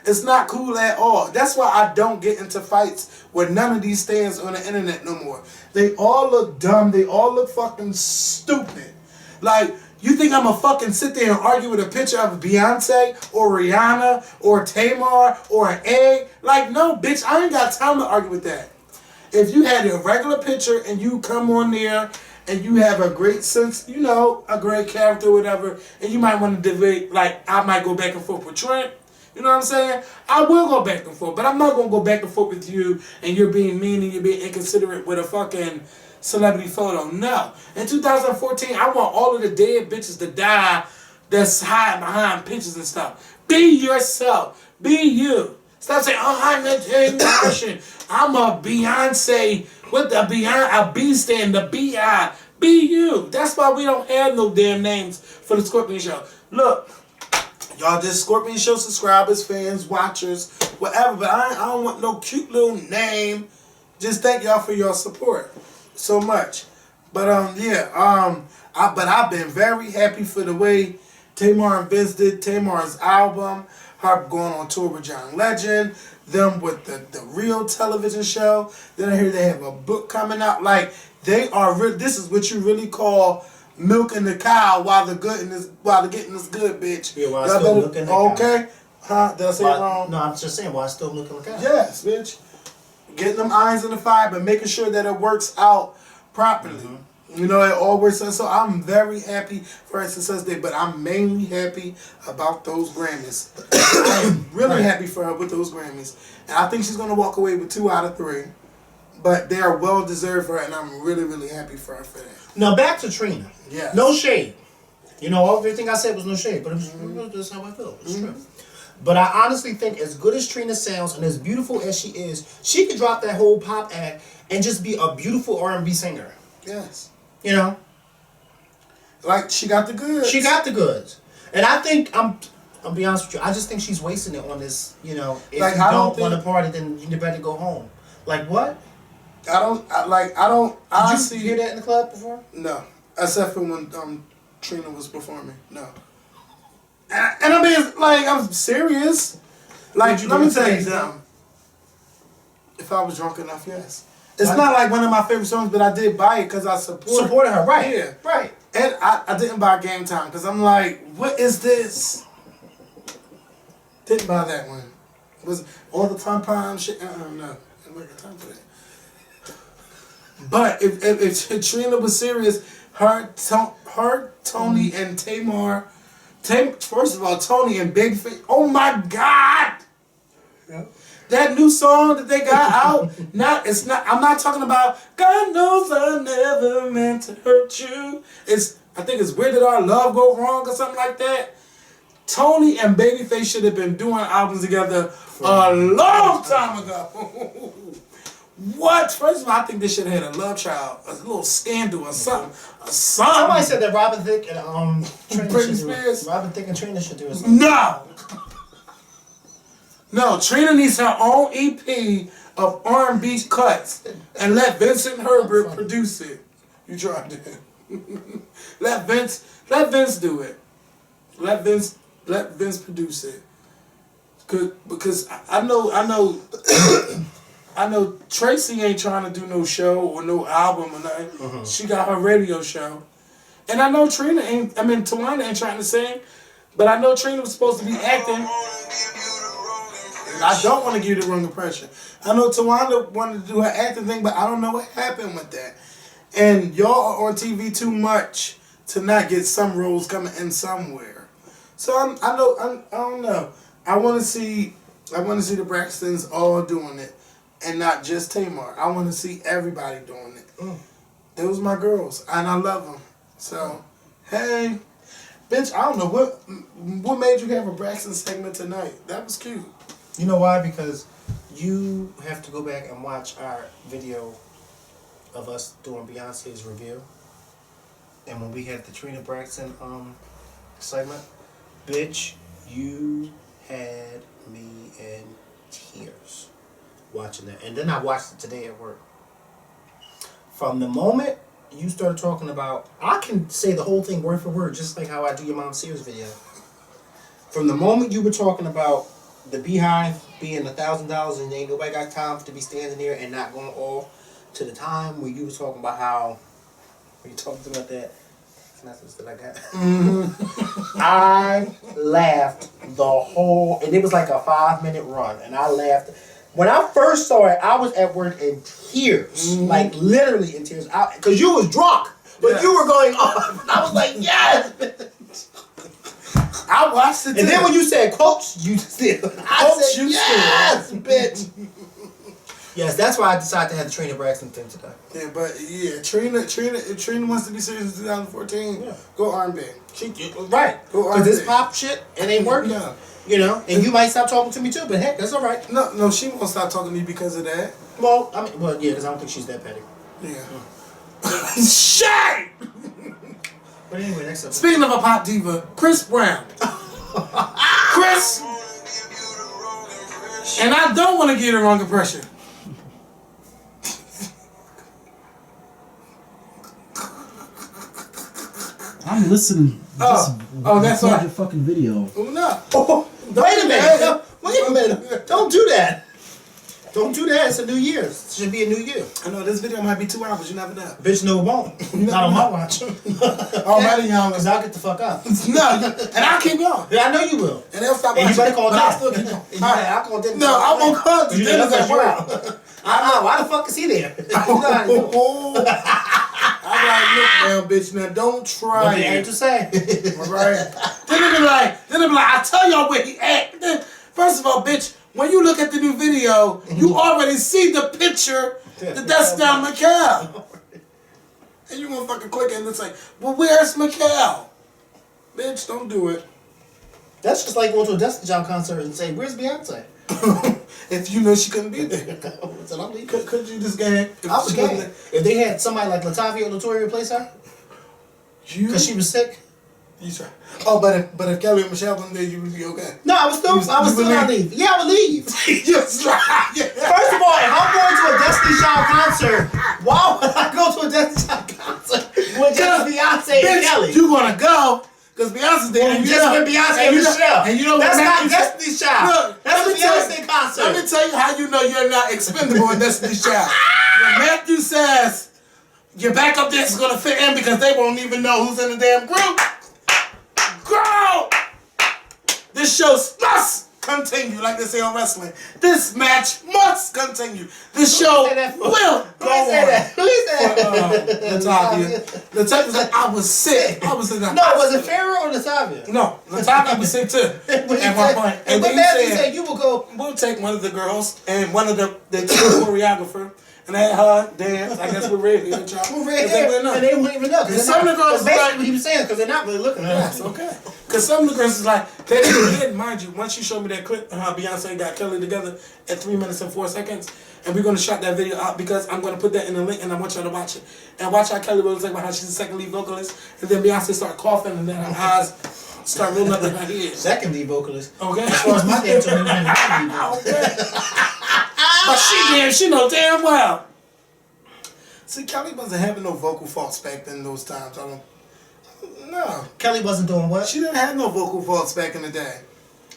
It's not cool at all. That's why I don't get into fights with none of these stands on the internet no more. They all look dumb. They all look fucking stupid. Like, you think I'm gonna fucking sit there and argue with a picture of Beyonce or Rihanna or Tamar or an egg? Like, no, bitch, I ain't got time to argue with that. If you had a regular picture and you come on there and you have a great sense, you know, a great character or whatever, and you might want to debate, like, I might go back and forth with Trent. You know what I'm saying? I will go back and forth, but I'm not gonna go back and forth with you and you're being mean and you're being inconsiderate with a fucking celebrity photo. No. In 2014, I want all of the dead bitches to die that's hiding behind pictures and stuff. Be yourself. Be you. Stop saying, oh, I'm a Tamartian. I'm a Beyonce. What the Beyonce? A B stand, the B-I. Be you. That's why we don't have no damn names for the Scorpion Show. Look, y'all just Scorpion Show subscribers, fans, watchers, whatever, but I don't want no cute little name. Just thank y'all for your support so much. But but I've been very happy for the way Tamar and Vince did Tamar's album, her going on tour with John Legend, them with the real television show. Then I hear they have a book coming out. Like, they are this is what you really call milking the cow while the getting is good, bitch. Yeah, while still milking the cow. Okay? Huh? Did I say it wrong? No, I'm just saying while still milking the cow. Yes, bitch. Getting them irons in the fire, but making sure that it works out properly. Mm-hmm. You know, it all works out. So I'm very happy for her success day, but I'm mainly happy about those Grammys. I'm really happy for her with those Grammys. And I think she's going to walk away with 2 out of 3. But they are well deserved for her, and I'm really, really happy for her for that. Now back to Trina. Yeah. No shade. You know, everything I said was no shade, but it was just how I feel. It's true. But I honestly think as good as Trina sounds and as beautiful as she is, she could drop that whole pop act and just be a beautiful R&B singer. Yes. You know? Like, she got the goods. She got the goods. And I think, I'll be honest with you, I just think she's wasting it on this, you know, if Like, you I don't don't want to party, then you better go home. Like, what? Did Did you hear that in the club before? No. Except for when Trina was performing. No. And I mean, like, I'm serious. Like, let me tell you something. If I was drunk enough, yes. It's not like one of my favorite songs, but I did buy it because I supported her, right? Yeah. Right. And I didn't buy Game Time because I'm like, what is this? Didn't buy that one. Was all the pom shit? No, I didn't got time for that. But if Trina was serious, her, Tony, and Tamar. First of all, Tony and Big Face. Oh my God! Yeah. That new song that they got out. I'm not talking about God knows I never meant to hurt you. I think it's Where Did Our Love Go Wrong or something like that. Tony and Babyface should have been doing albums together a long time ago. What? First of all, I think they should have had a love child, a little scandal or something. Somebody said that Robin Thicke and Britney Spears. Robin Thicke and Trina should do it. No, Trina needs her own EP of R&B cuts and let Vincent Herbert produce it. You tried it. Let Vince do it. Let Vince produce it. Because I know Tracy ain't trying to do no show or no album or nothing. Mm-hmm. She got her radio show. And I know Tawana ain't trying to sing, but I know Trina was supposed to be acting. I don't want to give you the wrong impression. I know Tawana wanted to do her acting thing, but I don't know what happened with that. And y'all are on TV too much to not get some roles coming in somewhere. So I don't know. I want to see the Braxtons all doing it, and not just Tamar. I want to see everybody doing it. Those my girls, and I love them. So, hey, bitch, I don't know what made you have a Braxton segment tonight. That was cute. You know why? Because you have to go back and watch our video of us doing Beyonce's review. And when we had the Trina Braxton segment, bitch, you had me in tears watching that. And then I watched it today at work. From the moment you started talking about, I can say the whole thing word for word, just like how I do your Mom Sears video. From the moment you were talking about the Beehive being $1,000 and ain't nobody got time to be standing there and not going off, to the time where you were talking about how, when you talked about that message that I got, I laughed the whole, and it was like a 5-minute run, and I laughed. When I first saw it, I was at work in tears, like literally in tears, because you was drunk, but you were going off, and I was like, yes! I watched it too. And then when you said, Coach, you still. I said, yes, bitch. Yes, that's why I decided to have the Trina Braxton thing today. Yeah, but yeah, Trina, if Trina wants to be serious in 2014, go R&B. Right. Because this pop shit, it ain't working. No. You know, and you might stop talking to me too, but heck, that's all right. No, she won't stop talking to you because of that. Well, yeah, because I don't think she's that petty. Yeah. Shit! But anyway, next up. Speaking of a pop diva, Chris Brown. Chris! And I don't want to give the wrong impression. I'm listening. That's right. Your fucking video. No. Wait a minute. Wait a minute. Don't do that. Don't do that. It's a new year. It should be a new year. I know this video might be 2 hours. You never know. Bitch, no, it won't. Not on my watch. Already, young. Because I'll get the fuck up. No. And I'll keep going. Yeah, I know you will. And they'll stop watching. And you better call Dad. I'll still keep going. I'll call Dennis. No, I won't call you. Dennis at work. Why the fuck is he there? I'm like, look now, bitch. Now don't try. What ain't to say? All right. Then they be like, I tell y'all where he at. Then, first of all, bitch, when you look at the new video, you already see the picture that's down Makael. And you gonna fucking click it and it's like, well, where's Makael? Bitch, don't do it. That's just like going to a Destiny Child concert and say, "Where's Beyonce?" If you know she couldn't be there. So I'm leaving. Could you just gang? I was gay. If they had somebody like Latavia or Latoya replace her, You? because she was sick. You try. Oh, but if Kelly and Michelle wasn't there, you would be okay. No, I was still not leave. Yeah, I would leave. Yes, right. Yeah. First of all, if I'm going to a Destiny Child concert, why would I go to a Destiny Child concert with just Beyonce and Kelly? You gonna go? Because Beyonce's there. And just with Beyonce and Michelle. And you know that's what not Matthew Destiny's Child. Look, That's a let me tell Beyonce you- concert. Let me tell you how you know you're not expendable in Destiny's Child. When Matthew says your backup dance is gonna fit in because they won't even know who's in the damn group. Girl! This show must continue, like they say on wrestling. This match must continue. This show will go on. Who said that? Latavia. Latavia was like, I was sick. I was in the No, was hospital. it Pharaoh or Latavia? No, Latavia was sick too. At one point. And then but Matthew he said you will go. we'll take one of the girls and one of the choreographer and let her dance. I guess we're ready. And they wouldn't even know. And some of the girls basically like- what he was saying because they're not really looking at Yes, us. okay. Because some of the girls is like, they didn't, mind you, once you showed me that clip of how Beyonce got Kelly together at 3 minutes and 4 seconds, and we're going to shut that video out because I'm going to put that in the link and I want y'all to watch it. And watch how Kelly was like about how she's the second lead vocalist, and then Beyonce start coughing and then her eyes start rolling up in her head. Second lead vocalist. Okay? As far as my damn told me, Okay. But she knows damn well. See, Kelly wasn't having no vocal faults back then those times. No. Kelly wasn't doing what? She didn't have no vocal faults back in the day.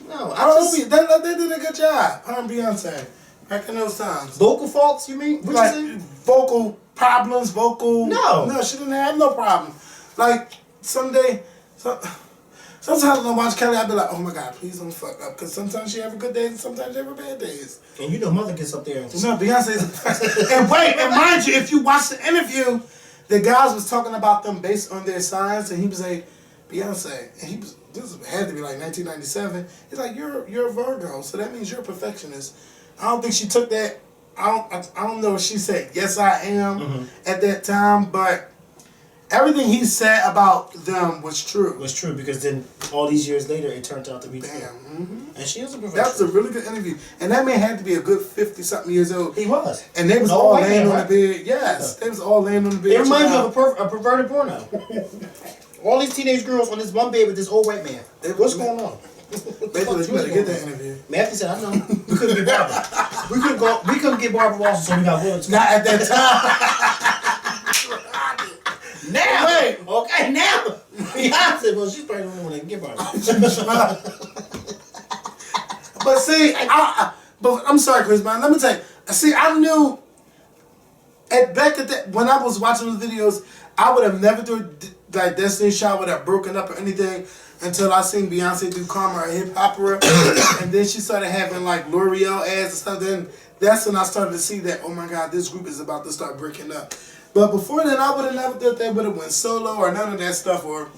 No, They did a good job. Her and Beyonce. Back in those times. vocal faults. You mean? What Like, you say? vocal problems, vocal... No, she didn't have no problem. Like, sometimes when I watch Kelly, I'd be like, oh my God, please don't fuck up. Because sometimes she have a good days and sometimes she have a bad days. And you know, mother gets up there and No, Beyonce's a professional. And wait, and mind you, if you watch the interview, the guys was talking about them based on their signs, and he was like, Beyonce, and he was, this had to be like 1997. He's like, you're a Virgo, so that means you're a perfectionist. I don't think she took that. I don't know if she said yes I am at that time, but everything he said about them was true. was true because then all these years later it turned out to be true. Damn. And she was a That was professional. a really good interview, and that man had to be a good 50-something years old. He was. And they was No all white laying man, on the bed. Yes, they was all laying on the bed. It reminds me of a perverted porno. All these teenage girls on this one bed with this old white man. What's going on? Basically, you better get that interview. Matthew said, I know. We couldn't get Barbara. We couldn't get Barbara Walters, so we got Will. Not at that time. Now! Wait. Okay, now! I said, well, she's probably the only one that can get Barbara. But see, but I'm sorry, Chris, man. Let me tell you. See, I knew back at that when I was watching those videos, I would have never thought like Destiny's Child would have broken up or anything until I seen Beyonce do Karma, a hip opera, and then she started having like L'Oreal ads and stuff. Then that's when I started to see that, oh my God, this group is about to start breaking up. But before then, I would have never thought they would have went solo or none of that stuff, or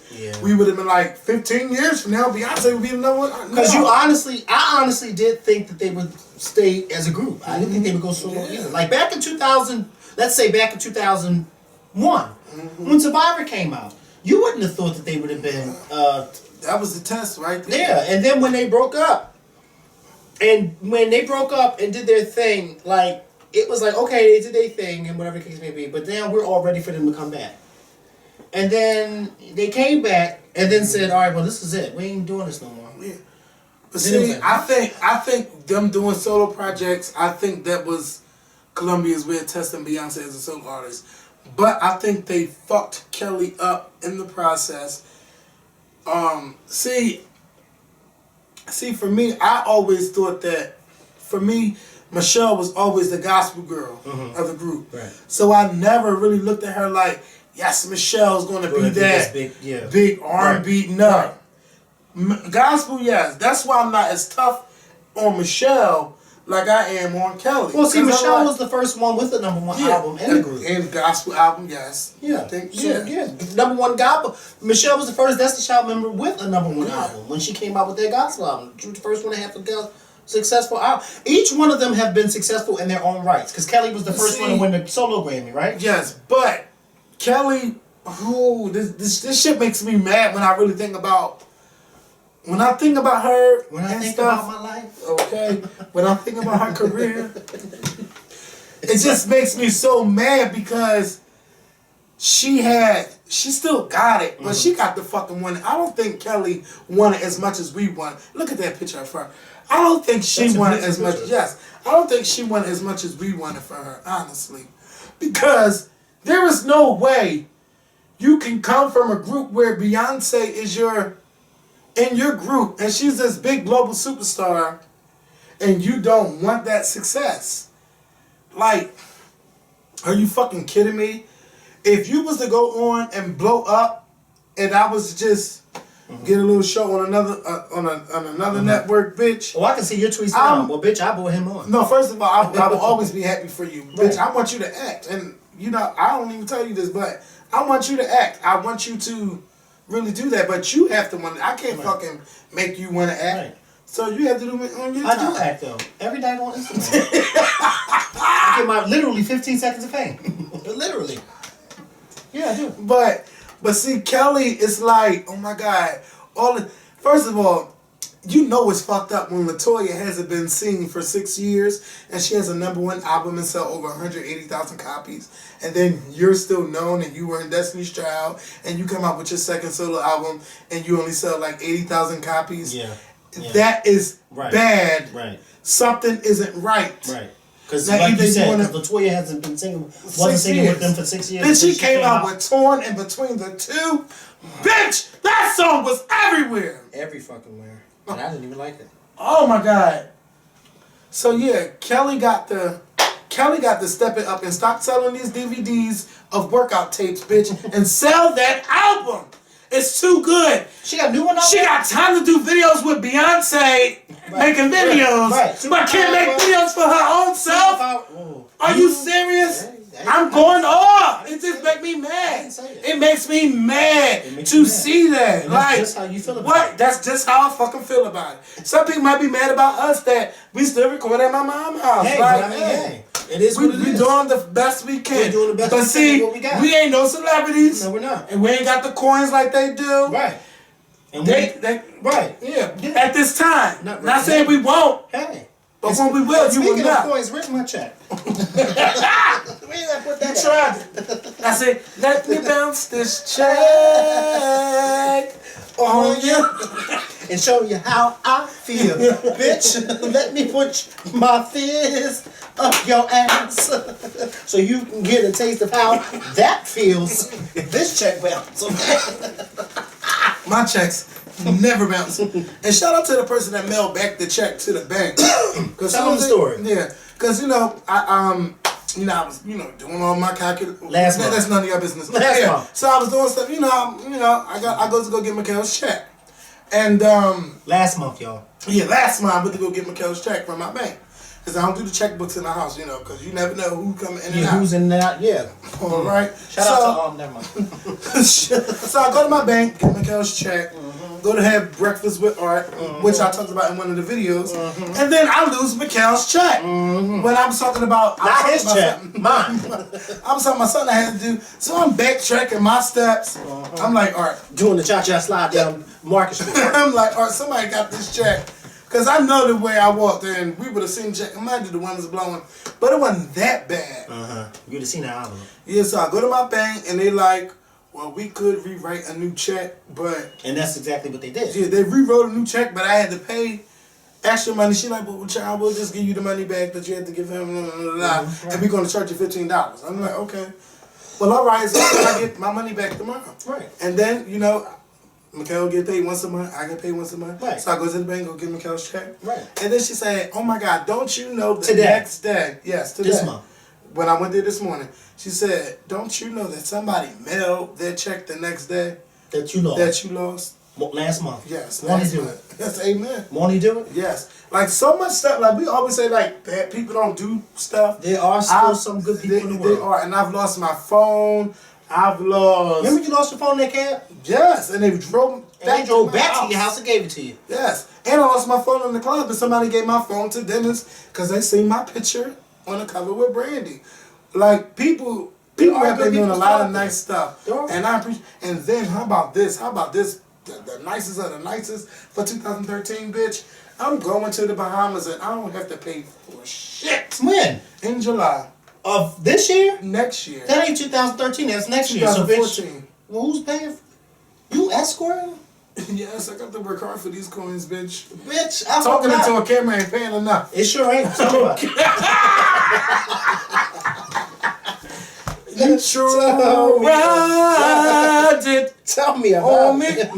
we would have been like 15 years from now, Beyonce would be the number one. Because I honestly did think that they would stay as a group. I didn't think they would go solo either. Like back in 2000, let's say back in 2001, when Survivor came out, you wouldn't have thought that they would have been. That was the test right there. Yeah, and then when they broke up, and did their thing, like, it was like, okay, they did their thing and whatever the case may be, but now we're all ready for them to come back. And then they came back and then said, all right, well, this is it. We ain't doing this no more. Yeah. But see, I think them doing solo projects, I think that was Columbia's way of testing Beyonce as a solo artist. But I think they fucked Kelly up in the process. See, for me, I always thought that, for me, Michelle was always the gospel girl of the group. Right. So I never really looked at her like, yes, Michelle's going to be that big R&B nut. Right. Gospel, yes. That's why I'm not as tough on Michelle like I am on Kelly. Well, see, Michelle was the first one with the #1 album in the group. And gospel album, yes. Yeah. #1 gospel. Michelle was the first Destiny Child member with a #1 album when she came out with their gospel album. She was the first one to have a successful album. Each one of them have been successful in their own rights. Because Kelly was the first one to win the solo Grammy, right? Yes, but Kelly Ooh, this shit makes me mad when I really think about. When I think about her When I and think stuff, about my life. okay. When I think about her career, it just makes me so mad because she still got it, but she got the fucking one. I don't think Kelly won it as much as we won. Look at that picture of her. I don't think she That's a won it beautiful as much. picture. Yes, I don't think she won as much as we won it for her, honestly, because there is no way you can come from a group where Beyonce is in your group and she's this big global superstar and you don't want that success. Like, are you fucking kidding me? If you was to go on and blow up and I was just get a little show on another network, bitch. Oh, I can see your tweets now. Well, bitch, I brought him on. No, first of all, I will always be happy for you. Bitch, I want you to act. And, you know, I don't even tell you this, but I want you to act. I want you to really do that, but you have to want it. I can't fucking make you want to act. Right. So you have to do it on your time. I do act, though. Every day on Instagram. I get my literally 15 seconds of fame. Literally. Yeah, I do. But see, Kelly is like, oh my God. First of all, you know it's fucked up when LaToya hasn't been seen for 6 years and she has a #1 album and sell over 180,000 copies. And then you're still known and you were in Destiny's Child and you come out with your second solo album and you only sell like 80,000 copies. Yeah. That is bad. Right. Something isn't right. Right. Because like you said, LaToya hasn't been singing, wasn't singing with them for 6 years. Then she came out with Torn in Between the Two. Bitch, that song was everywhere. Every fucking where. And I didn't even like it. Oh my God. So yeah, Kelly got to step it up and stop selling these DVDs of workout tapes, bitch, and sell that album. It's too good. She got a new one out She there? got time to do videos with Beyonce making videos, but can't make videos for her own self. Are you serious? I'm going off. It just makes me mad. It makes me mad to see that. Like, that's just how you feel about what? That's just how I fucking feel about it. Some people might be mad about us that we still record at my mom's house. Hey, like, but I mean, hey, it is what it is. We doing the best we can. We're doing the best but we see, can with what we got. we ain't no celebrities. No, we're not. And we ain't got the coins like they do. Right. And They right. Yeah. At this time. Not saying we won't. Hey. But when we will, you will not. Speaking of coins, where's my check? Where did I put that? You tried it. I said, let me bounce this check on you. And show you how I feel. Bitch, let me put my fist up your ass so you can get a taste of how that feels if this check bounces. My checks never bounce. And shout out to the person that mailed back the check to the bank. Tell them the story. Yeah, because I was doing all my calculations. Last month. That's none of your business. Last month. So I was doing stuff. I go to go get Makael's check, and last month, y'all. Yeah, last month I went to go get Makael's check from my bank. Because I don't do the checkbooks in the house, because you never know who coming in and out. Who's in and out, yeah. All right. Shout out to, never mind. So I go to my bank, get Makael's check, go to have breakfast with Art, which I talked about in one of the videos, and then I lose Makael's check. When I'm talking about... Not his check, mine. I was talking about something I had to do, so I'm backtracking my steps. I'm like, Art... Doing the cha-cha slide down Market Street. I'm like, Art, somebody got this check. Because I know the way I walked in, we would have seen the check. Mind you, the wind was blowing. But it wasn't that bad. You would have seen that album. Yeah, so I go to my bank, and they like, well, we could rewrite a new check, but... And that's exactly what they did. Yeah, they rewrote a new check, but I had to pay extra money. She like, well, child, we'll just give you the money back that you had to give him, and we're going to charge you $15. I'm like, okay. Well, all right, so I get my money back tomorrow. Right. And then, Makael get paid once a month, I get paid once a month. Right. So I go to the bank, go get Makael's check. Right. And then she said, oh my God, don't you know the Today. next day, yes, today. This month. When I went there this morning, she said, don't you know that somebody mailed their check the next day? That you lost. That you lost? Last month. Yes. Won't he do it? Yes, amen. Won't he do it? Yes. Like so much stuff, like we always say like bad people don't do stuff. There are still some good people in the world. They are, and I've lost my phone. I've lost... Remember you lost your phone in that cab? Yes, and they drove back to your house and gave it to you. Yes, and I lost my phone in the club, and somebody gave my phone to Dennis because they seen my picture on the cover with Brandy. Like, people People There are have been good doing a people lot out of there. nice stuff, There are. and I appreciate. And then how about this? How about this? The nicest of the nicest for 2013, bitch. I'm going to the Bahamas and I don't have to pay for shit When? in July Of this year? next year. That ain't 2013. That's next year. So, bitch. 2014. Well, who's paying? You escorting? Yes, I got to work hard for these coins, bitch. Bitch, I Talking hope into not. a camera ain't paying enough. It sure ain't. Tell me about it. You Tell me tried it Tell me about on me. it.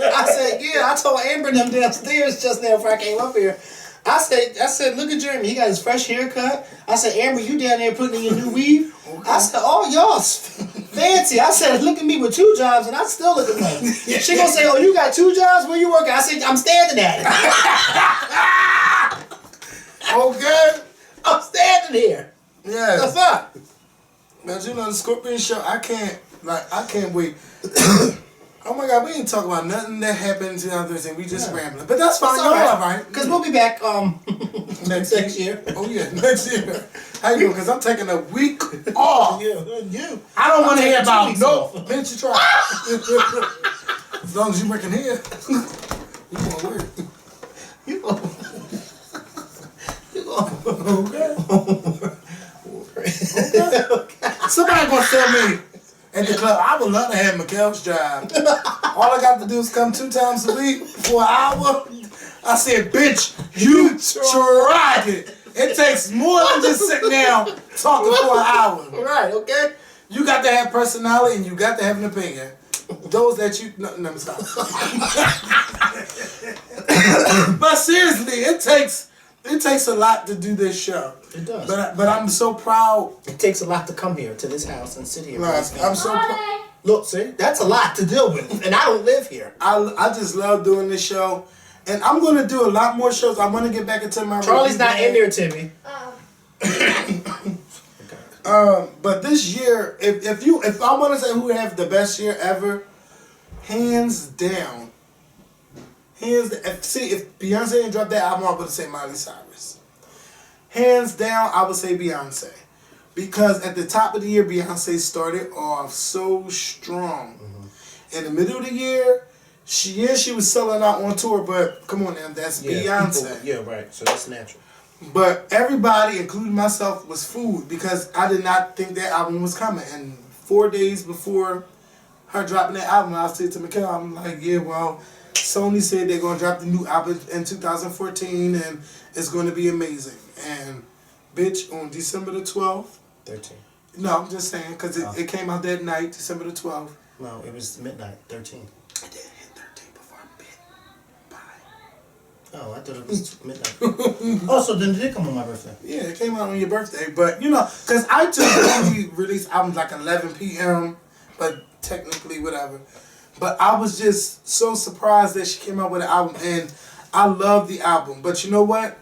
I said, yeah, I told Amber them downstairs just now before I came up here. I said, look at Jeremy, he got his fresh haircut. I said, Amber, you down there putting in your new weave? I said, oh, y'all's fancy. I said, look at me with 2 jobs and I still look at me. She gonna say, oh, you got 2 jobs? Where you working? I said, I'm standing at it. Okay. I'm standing here. The Yeah. fuck? Now, you know, the Scorpion show, I can't wait. Oh my God, we ain't talking about nothing that happened in 2013. We just rambling. But that's fine. It's Y'all all all right. Because we'll be back next year. Oh, yeah, next year. How you doing? Because I'm taking a week off. You. I don't want to hear taking 2 about weeks no. off. Bitch, you try. As long as you working here, you going to work. You go. Okay. Somebody gonna tell me at the club, I would love to have Makael's job. All I got to do is come 2 times a week for an hour. I said, bitch, you tried it. It takes more than just sitting down talking for an hour. Right, okay? You got to have personality and you got to have an opinion. Those that you no stop. But seriously, it takes a lot to do this show. It does. But I'm so proud. It takes a lot to come here to this house and sit here. Like, I'm so proud. Look, see, that's a lot to deal with, and I don't live here. I just love doing this show, and I'm gonna do a lot more shows. I want to get back into my. Charlie's not in there, Timmy. But this year, if I want to say who have the best year ever, hands down. If Beyonce didn't drop that album, I would say Miley Cyrus. Hands down, I would say Beyonce. Because at the top of the year, Beyonce started off so strong. In the middle of the year, she was selling out on tour, but come on now, that's Beyonce. Yeah, right. So that's natural. But everybody, including myself, was fooled because I did not think that album was coming. And 4 days before her dropping that album, I said to Makael, I'm like, yeah, well, Sony said they're going to drop the new album in 2014 and it's going to be amazing. And, bitch, on December the 12th. 13. No, I'm just saying because it came out that night, December the 12th. No, it was midnight. 13. I did hit 13 before I bit. Bye. Oh, I thought it was midnight. Oh, so then it did come on my birthday. Yeah, it came out on your birthday. But, you know, because iTunes only release albums like 11 p.m., but technically whatever. But I was just so surprised that she came out with an album, and I love the album. But you know what?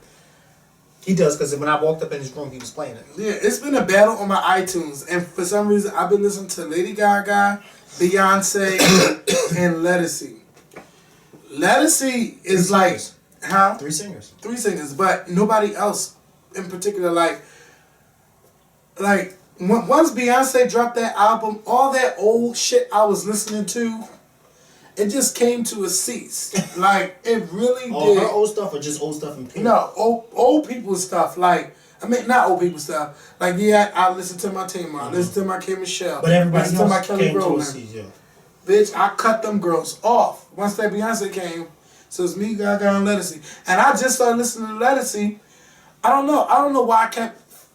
He does, because when I walked up in his room, he was playing it. Yeah, it's been a battle on my iTunes, and for some reason, I've been listening to Lady Gaga, Beyonce, and Ledisi. Ledisi is like, huh? 3 singers. 3 singers, but nobody else in particular. Like once Beyonce dropped that album, all that old shit I was listening to, it just came to a cease. Like, it really All did. her old stuff or just old stuff in period? No, old people stuff. Like, I mean, not old people stuff. Like, yeah, I listen to my Tamar, I listen to my K. Michelle, But everybody listen to my else Kelly came to a Rowland. cease, yeah. Bitch, I cut them girls off once that Beyonce came. So it's me, Gaga, and Ledisi. And I just started listening to Ledisi. I don't know why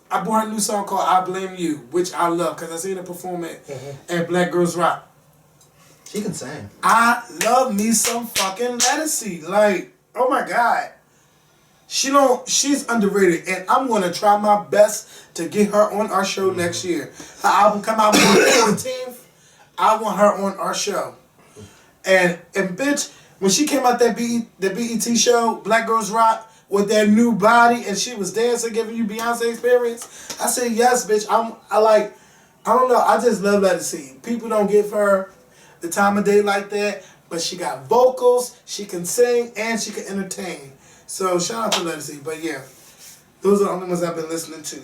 I bought her new song called I Blame You, which I love because I seen her perform at Black Girls Rock. She can sing. I love me some fucking Ledisi. Like, oh my God. She's underrated, and I'm gonna try my best to get her on our show next year. Her album come out on the 14th. I want her on our show. And bitch, when she came out the BET show, Black Girls Rock, with that new body, and she was dancing, giving you Beyonce experience, I said, yes, bitch. I don't know, I just love Ledisi. People don't give her the time of day like that, but she got vocals, she can sing, and she can entertain. So shout out to Ledisi. But yeah, those are the only ones I've been listening to.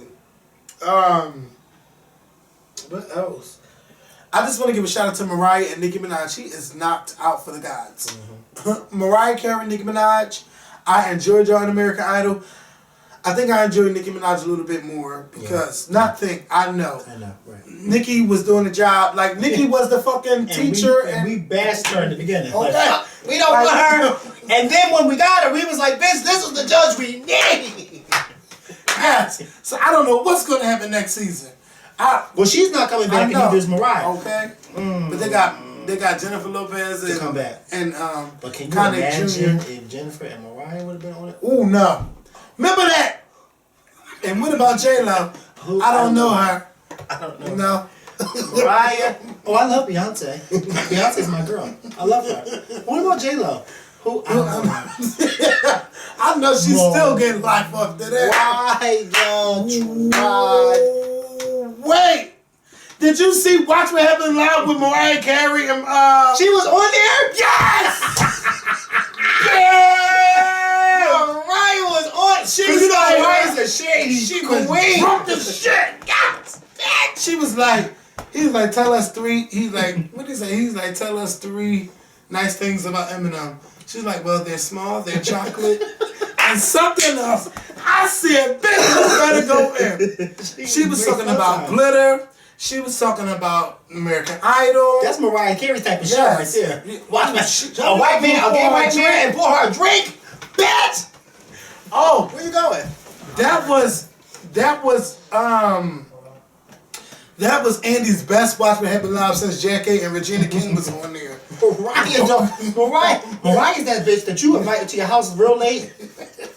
What else? I just want to give a shout out to Mariah and Nicki Minaj. She is knocked out for the gods. Mariah Carey, Nicki Minaj. I enjoyed y'all in American Idol. I think I enjoyed Nicki Minaj a little bit more because I know. Right. Nicki was doing the job. Like, Nicki was the fucking teacher. And we bashed her in the beginning. Okay. Like, we don't want her. And then when we got her, we was like, bitch, this is the judge we need. Yes. So I don't know what's going to happen next season. Well, she's not coming back, and neither is Mariah. Okay. But they got Jennifer Lopez to come back. And but can you Kanye imagine Jr. if Jennifer and Mariah would have been on it? Ooh, no. Remember that? And what about J-Lo? I don't know her. I don't know. No. Mariah. Oh, I love Beyonce. Beyonce's my girl. I love her. What about J-Lo? Who? I don't know. I know she's still getting life off to that. Why don't you try? Wait. Did you see Watch What Happened Live with Mariah Carey and She was on there? Yes! Yeah! Mariah was on. She was like, Mariah's a shady queen. Drunk the shit. Yes! She was like, he was like, tell us three. He's like, what did he say? He's like, tell us three nice things about Eminem. She's like, well, they're small, they're chocolate, and something else. I said, bitch, you better go in. She was talking about glitter. She was talking about American Idol. That's Mariah Carey type of shit right there. Watch a gay white man, and pour her a drink, bitch. Oh, where you going? That was Andy's best Watch What Happened Live since Jackie and Regina King was on there. Mariah's that bitch that you invite to your house real late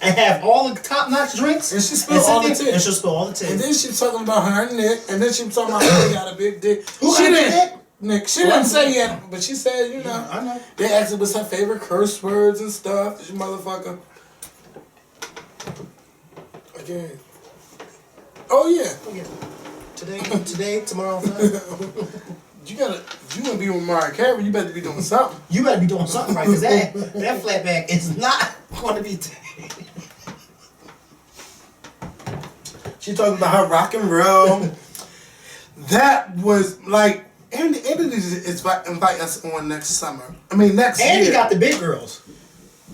and have all the top-notch drinks. And she spilled all the tea. And she'll spill all the tea. And then she was talking about her and Nick. And then she was talking about how they got a big dick. Who she got a didn't. dick? Nick. She didn't say yet, but she said, you know. Yeah, I know. They asked her what's her favorite curse words and stuff. She motherfucker. Again. Oh yeah. Today, tomorrow, Friday. You gonna be with Mariah Carey, you better be doing something. You better be doing something right, because that flatback is not going to be. She talking about her rock and roll. That was like, Andy is invite us on next summer. I mean next year. Andy got the big girls.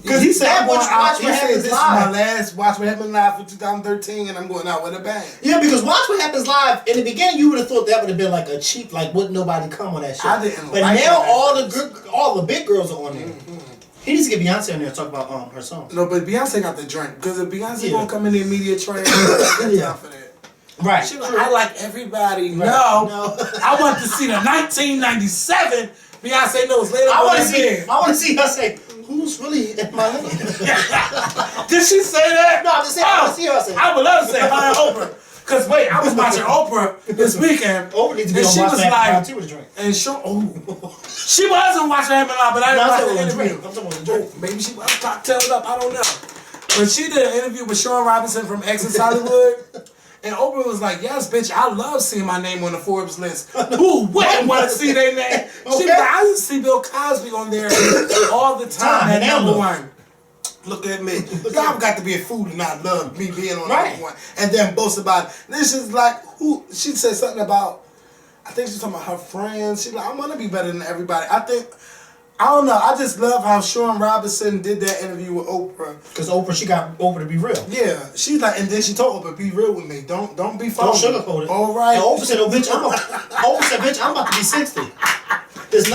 Because he said, Watch What Happens this Live. is my last Watch What Happened Live for 2013, and I'm going out with a bang. Yeah, because Watch What Happens Live, in the beginning, you would have thought that would have been like a cheap, like, wouldn't nobody come on that shit. I didn't but like now that. all the big girls are on there. Mm-hmm. He needs to get Beyonce on there and talk about her song. No, but Beyonce got the drink. Because if Beyonce gonna come in the immediate train, I'm down for that. Right. She like, I like everybody. Right. No. I want to see the 1997 Beyonce knows later. I want to see her say, who's really in my lane? Did she say that? No, I'm just saying, I want to see her say. I would love to say her and Oprah. Because wait, I was watching Oprah this weekend. Oprah needs to be on Watch What Happens Live too with a drink. And she wasn't watching Happy Live, but I didn't watch the interview. I'm talking about the drink. Maybe she was cocktailed up, I don't know. But she did an interview with Sean Robinson from Access Hollywood. And Oprah was like, yes, bitch, I love seeing my name on the Forbes list. Who wouldn't want to see their name? She was like, I used to see Bill Cosby on there all the time at number one. Look at me. Y'all got to be a fool to not love me being on number one. And then boast about it. Then she's like, who? She said something about, I think she's talking about her friends. She's like, I want to be better than everybody. I don't know. I just love how Sean Robinson did that interview with Oprah. Because she got Oprah to be real. Yeah. She's like, and then she told Oprah, be real with me. Don't be phony. Don't sugarcoat it. All right. And Oprah said, bitch, I'm about to be 60. There's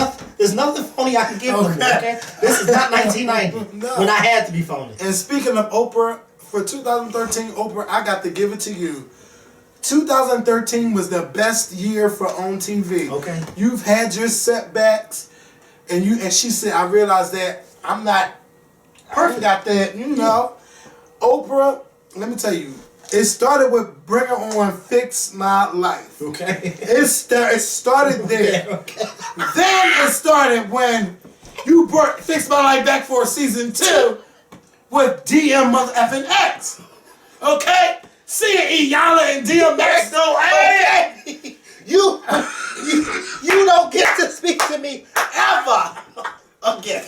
nothing phony I can give them. Okay? This is not 1990 when I had to be phony. And speaking of Oprah, for 2013, Oprah, I got to give it to you. 2013 was the best year for on TV. Okay. You've had your setbacks. And she said, I realized that I'm not perfect at that, you know. Oprah, let me tell you, it started with Bring Her On, Fix My Life. Okay. It started there. Okay. Then it started when you brought Fix My Life back for season 2 with DM Mother X. Okay? See Iyanla and DMX, no way. Okay. You don't get to speak to me ever again.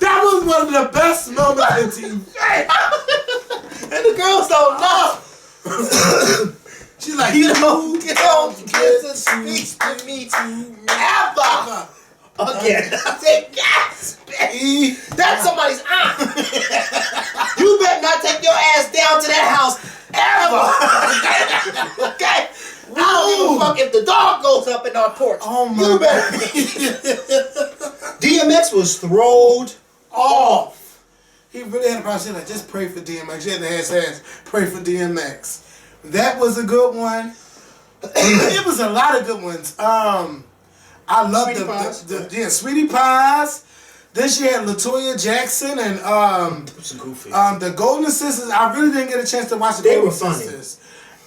That was one of the best moments in TV. And the girls don't know. She's like, You don't get to speak to me ever again. I said, yes, bitch. That's somebody's aunt. You better not take your ass down to that house ever. Okay? I don't give a fuck if the dog goes up in our porch. Oh my You better. DMX was thrown off. He really had a problem. She like, just pray for DMX. She had to ask hands, pray for DMX. That was a good one. It was a lot of good ones. I love the Sweetie Pies. Then she had LaToya Jackson and the Golden Sisters. I really didn't get a chance to watch the Golden Sisters.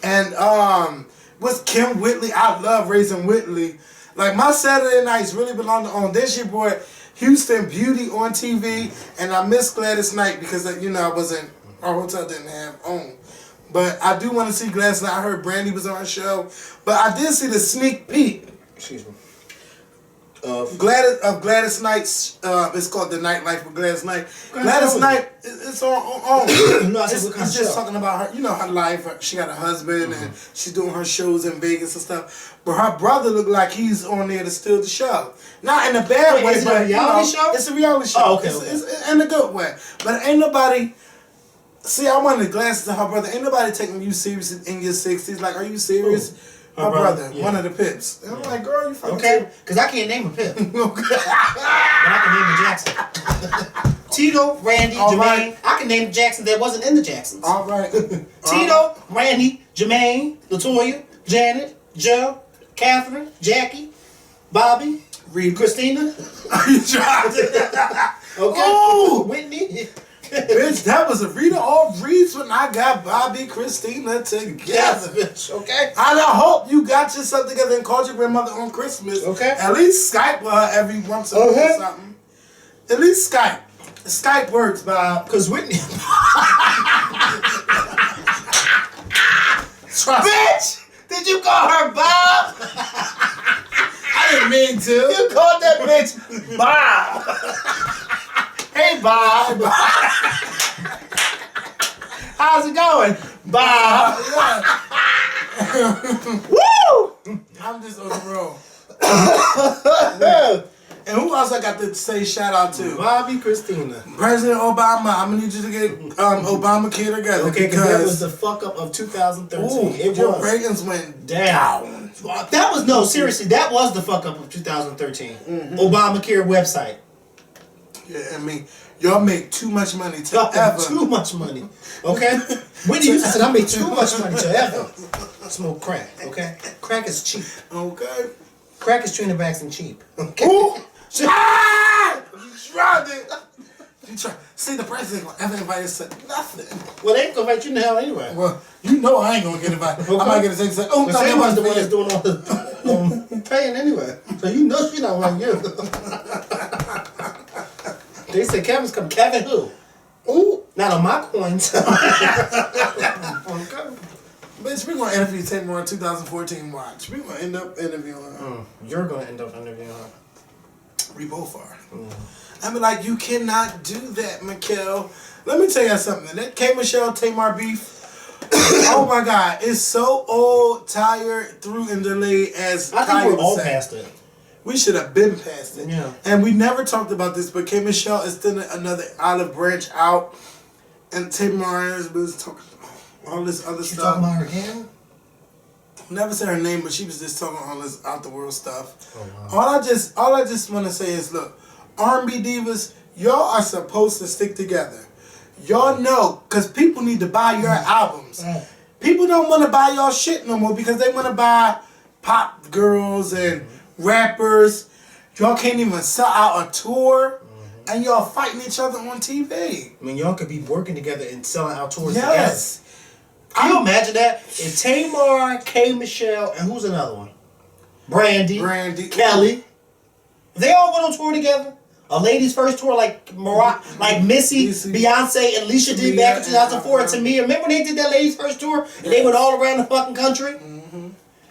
And with Kim Whitley, I love Raising Whitley. Like my Saturday nights really belong to on. Then she brought Houston Beauty on TV, and I missed Gladys Knight because I wasn't. Our hotel didn't have on. But I do want to see Gladys Knight. I heard Brandy was on her show, but I did see the sneak peek. Excuse me. Gladys Knight's. It's called The Nightlife with Gladys Knight. Gladys Knight. It's on. It's just talking about her. You know her life. She got a husband and she's doing her shows in Vegas and stuff. But her brother looked like he's on there to steal the show. Not in a bad way, is it but a reality show? It's a reality show. Oh, okay. It's in a good way. But ain't nobody. See, I wanted the glasses of her brother. Ain't nobody taking you serious in your 60s. Like, are you serious? Her brother, one of the Pips. And I'm like, girl, you fucking okay? Because I can't name a Pip. But I can name the Jackson. Tito, Randy, Jermaine. Right. I can name the Jacksons that wasn't in the Jacksons. All right. Tito, Randy, Jermaine, LaToya, Janet, Joe, Catherine, Jackie, Bobby, Reed, Christina. You tried it. Okay. Oh, Whitney. Bitch, that was a Rita all Reeds when I got Bobby, Christina together. Yes, bitch. Okay. And I hope you got yourself together and called your grandmother on Christmas. Okay. At least Skype with her every once in a while or something. At least Skype. Skype works, Bob. Because Whitney. Bitch! Did you call her Bob? I didn't mean to. You called that bitch Bob. Hey, Bob. How's it going, Bob? Woo! I'm just on the road. And who else I got to say shout out to? Bobby Christina. President Obama. I'm gonna need you to get Obamacare together. Okay, because that was the fuck up of 2013. Your ratings went down. That was seriously. That was the fuck up of 2013. Obamacare website. Yeah, I mean, y'all make too much money to ever. Too much money. Okay? Whitney used to say, I make too much money to ever smoke crack. Okay? Crack is cheap. Okay. Crack is Trina Braxton cheap. Okay? Ooh. Ah! You tried it. You tried. See, the president gonna ever invite us to nothing. Well, they ain't gonna invite you to hell anyway. Well, you know I ain't gonna get invited. Okay. I might get a thing say, oh, no, they was the one that's doing all the paying anyway. So you know she don't want you. They said Kevin's coming. Kevin who? Ooh, not on my coins. Okay. Bitch, we're gonna interview Tamar in 2014 watch. We're gonna end up interviewing her. You're gonna end up interviewing her. We both are. I mean, like, you cannot do that, Makael. Let me tell you something. That K. Michelle Tamar beef, oh my God, it's so old, tired, through, and delayed as I think we're all past it. We should have been past it. Yeah. And we never talked about this, but K. Michelle is still another olive branch out. And Tamar was talking all this other stuff. You talking about her again? Never said her name, but she was just talking all this out the world stuff. Oh, wow. All I just want to say is, look, R&B divas, y'all are supposed to stick together. Y'all know, because people need to buy your albums. People don't want to buy y'all shit no more because they want to buy pop girls and rappers. Y'all can't even sell out a tour, and y'all fighting each other on TV. I mean, y'all could be working together and selling out tours Yes. together. Can you imagine that? If Tamar, K. Michelle, and who's another one? Brandy, Kelly. If they all went on tour together, a ladies' first tour like Missy, Beyonce, and Alicia did back in 2004, and Tamia. Remember when they did that ladies' first tour and they went all around the fucking country?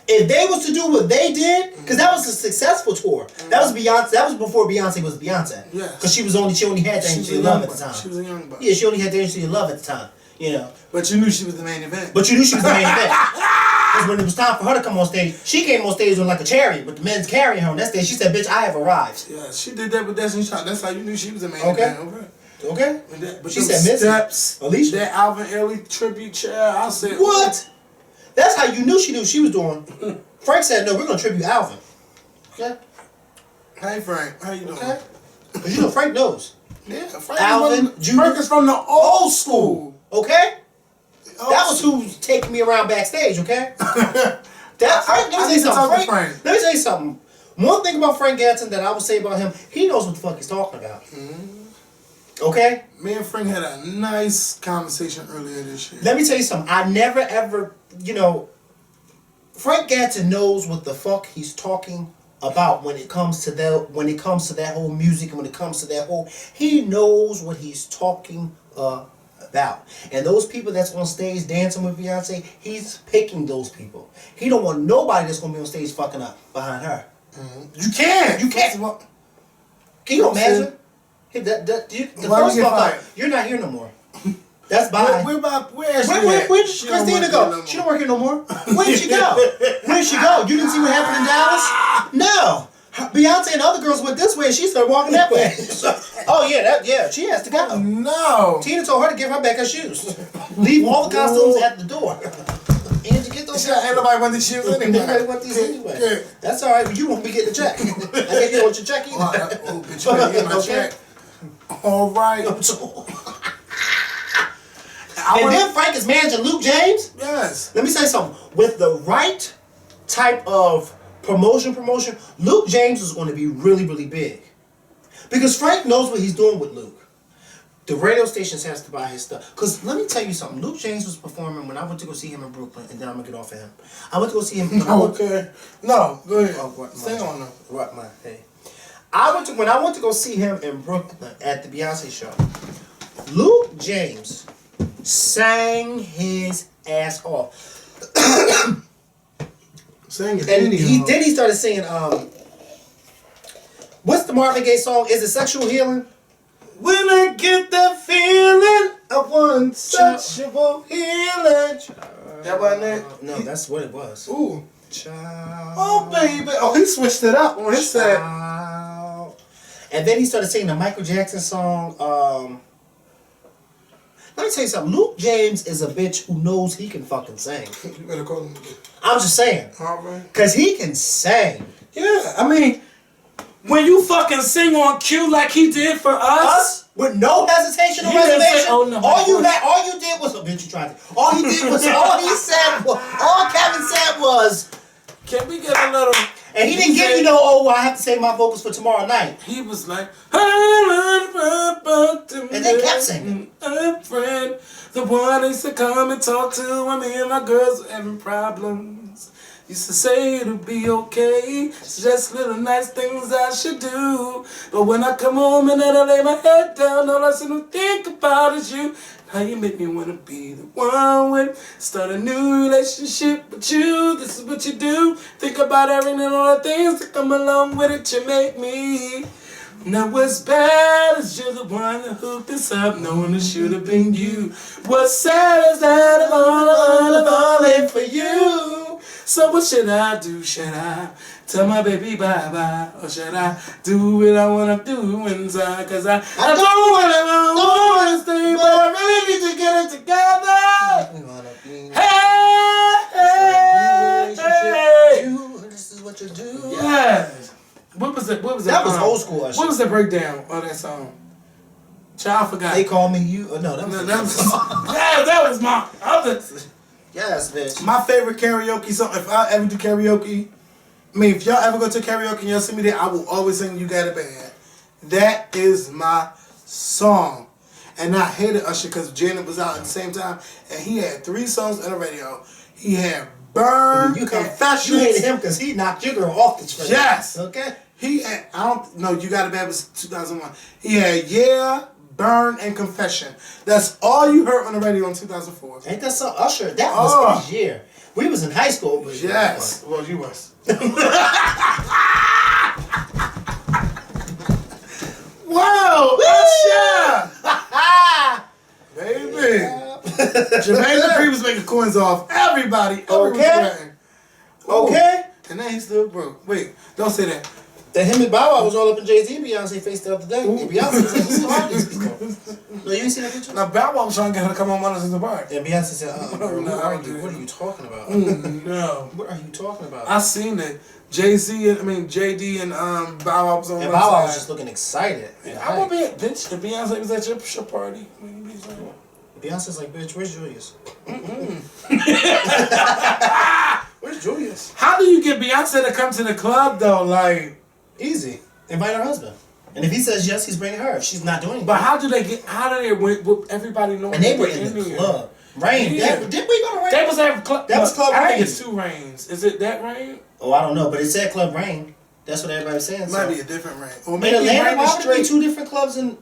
If they was to do what they did, because that was a successful tour. That was Beyonce. That was before Beyonce was Beyonce. Yes. Because she only had the Agency of Love at the time. She was a young buck. Yeah, she only had the Agency of Love at the time. You know. But you knew she was the main event. But you knew she was the main event. Because when it was time for her to come on stage, she came on stage on like a chariot with the men's carrying her on that stage. She said, bitch, I have arrived. Yeah, she did that with Destiny Child. That's how you knew she was the main Okay. event. Okay? But She them said, Miss steps, Alicia. that Alvin Ailey tribute chair, I said, What? That's how you knew she was doing. Frank said, no, we're going to tribute Alvin. Okay? Hey Frank, how you doing? Okay? Because you know Frank knows. Yeah, Frank Alvin, Frank is from the old school. Okay? That was who's taking me around backstage, okay? That Frank, let me tell you something. Frank, let me tell you something. One thing about Frank Gatson that I would say about him, he knows what the fuck he's talking about. Okay? Me and Frank had a nice conversation earlier this year. Let me tell you something. I never ever, you know, Frank Gatson knows what the fuck he's talking about when it comes to that whole music and when it comes to that whole, he knows what he's talking about. And those people that's on stage dancing with Beyonce, he's picking those people. He don't want nobody that's gonna be on stage fucking up behind her. You can't. Can you imagine? The first fuck up, you're not here no more. That's bye. Where'd Where did Christina go? She don't work here no more. Where did she go? Where did she go? You didn't see what happened in Dallas? No. Beyonce and other girls went this way and she started walking that way. Oh yeah, she has to go. No. Tina told her to give her back her shoes. Leave all the costumes at the door. Angie, get those. Ain't nobody want these shoes anyway. Nobody want these anyway. That's all right. You won't be getting a check. I guess you don't want your check either. Oh, bitch, you better get my check. All right. And then Frank is managing Luke James. Yes. Let me say something. With the right type of promotion, Luke James is going to be really, really big. Because Frank knows what he's doing with Luke. The radio stations has to buy his stuff. Because let me tell you something. Luke James was performing when I went to go see him in Brooklyn. And then I'm going to get off of him. I went to go see him. Okay. No, go ahead. Oh, stay on them. What my hey. When I went to go see him in Brooklyn at the Beyonce show, Luke James sang his ass off. Sang it. And he started singing what's the Marvin Gaye song? Is it Sexual Healing? When I get that feeling of one sexual healing. That wasn't it? No, that's what it was. Ooh. Child. Oh baby. Oh, he switched it up on his set. And then he started singing the Michael Jackson song. Let me tell you something. Luke James is a bitch who knows he can fucking sing. You better call him. I'm just saying. All right. Because he can sing. Yeah, I mean, when you fucking sing on cue like he did for us with no hesitation or He didn't reservation. say, "Oh, no, all you did was, oh, bitch, you tried it. All he did was, all Kevin said was, can we get a little? And he didn't give you no, oh, I have to save my vocals for tomorrow night. He was like, and they kept singing. A friend, the one I used to come and talk to when me and my girls were having problems. Used to say it'll be okay, it's just little nice things I should do. But when I come home and then I lay my head down, all I seem to think about is you. How you make me wanna be the one with, start a new relationship with you. This is what you do. Think about everything and all the things that come along with it. You make me. Now what's bad is you're the one that hooked us up, knowing it should have been you. What's sad is that I'm falling for you. So what should I do? Should I tell my baby bye-bye? Or should I do what I wanna do inside? Cause I don't wanna stay, but I really need to get it together. Hey, This is what you do. yes. What was it? That was old school. What was the breakdown of that song? Child, I forgot. They call me you. Oh, no, that was. That was my other. Yes, bitch. My favorite karaoke song. If I ever do karaoke, I mean, if y'all ever go to karaoke and y'all see me there, I will always sing "You Got It Bad." That is my song. And I hated Usher because Janet was out at the same time, and he had 3 songs on the radio. He had "Burn," "Confessions." You hated him because he knocked your girl off the train. Yes. Okay. He had, I don't know, "You Got It Bad" was 2001. He had "Yeah," "Burn," and "Confession." That's all you heard on the radio in 2004. Ain't that so Usher? That was his year. We was in high school. But yes. Well, you was. Whoa! Usher! Baby. Jermaine Dupri was making coins off everybody. Okay. Okay. And then he still broke. Wait, don't say that. Then him and Bow Wow was all up in Jay-Z and Beyonce face the other day. And Beyonce was like, what's the matter with these people? No, you ain't seen that picture? Now, Bow Wow was trying to get her to come on one of the bar. And Beyonce said, girl, No, what are you talking about? No. What are you talking about? I seen it. JD and Bow Wow was on And one Bow Wow was side. just looking excited. I would be a bitch if Beyonce was at your party. Beyonce's like, bitch, where's Julius? Where's Julius? How do you get Beyonce to come to the club though? Like, Easy. Invite her husband. And if he says yes, he's bringing her. If she's not doing anything. but how do they with everybody knowing? And they were in the there? club. Rain. Yeah. Did we go to Rain? That was at club. That was Club I Rain. think it's 2 Rains. Is it that Rain? Oh, I don't know, but it said Club Rain. That's what everybody was saying. It might be a different Rain. Or In maybe Atlanta, Rain why is would there be straight. 2 different clubs in...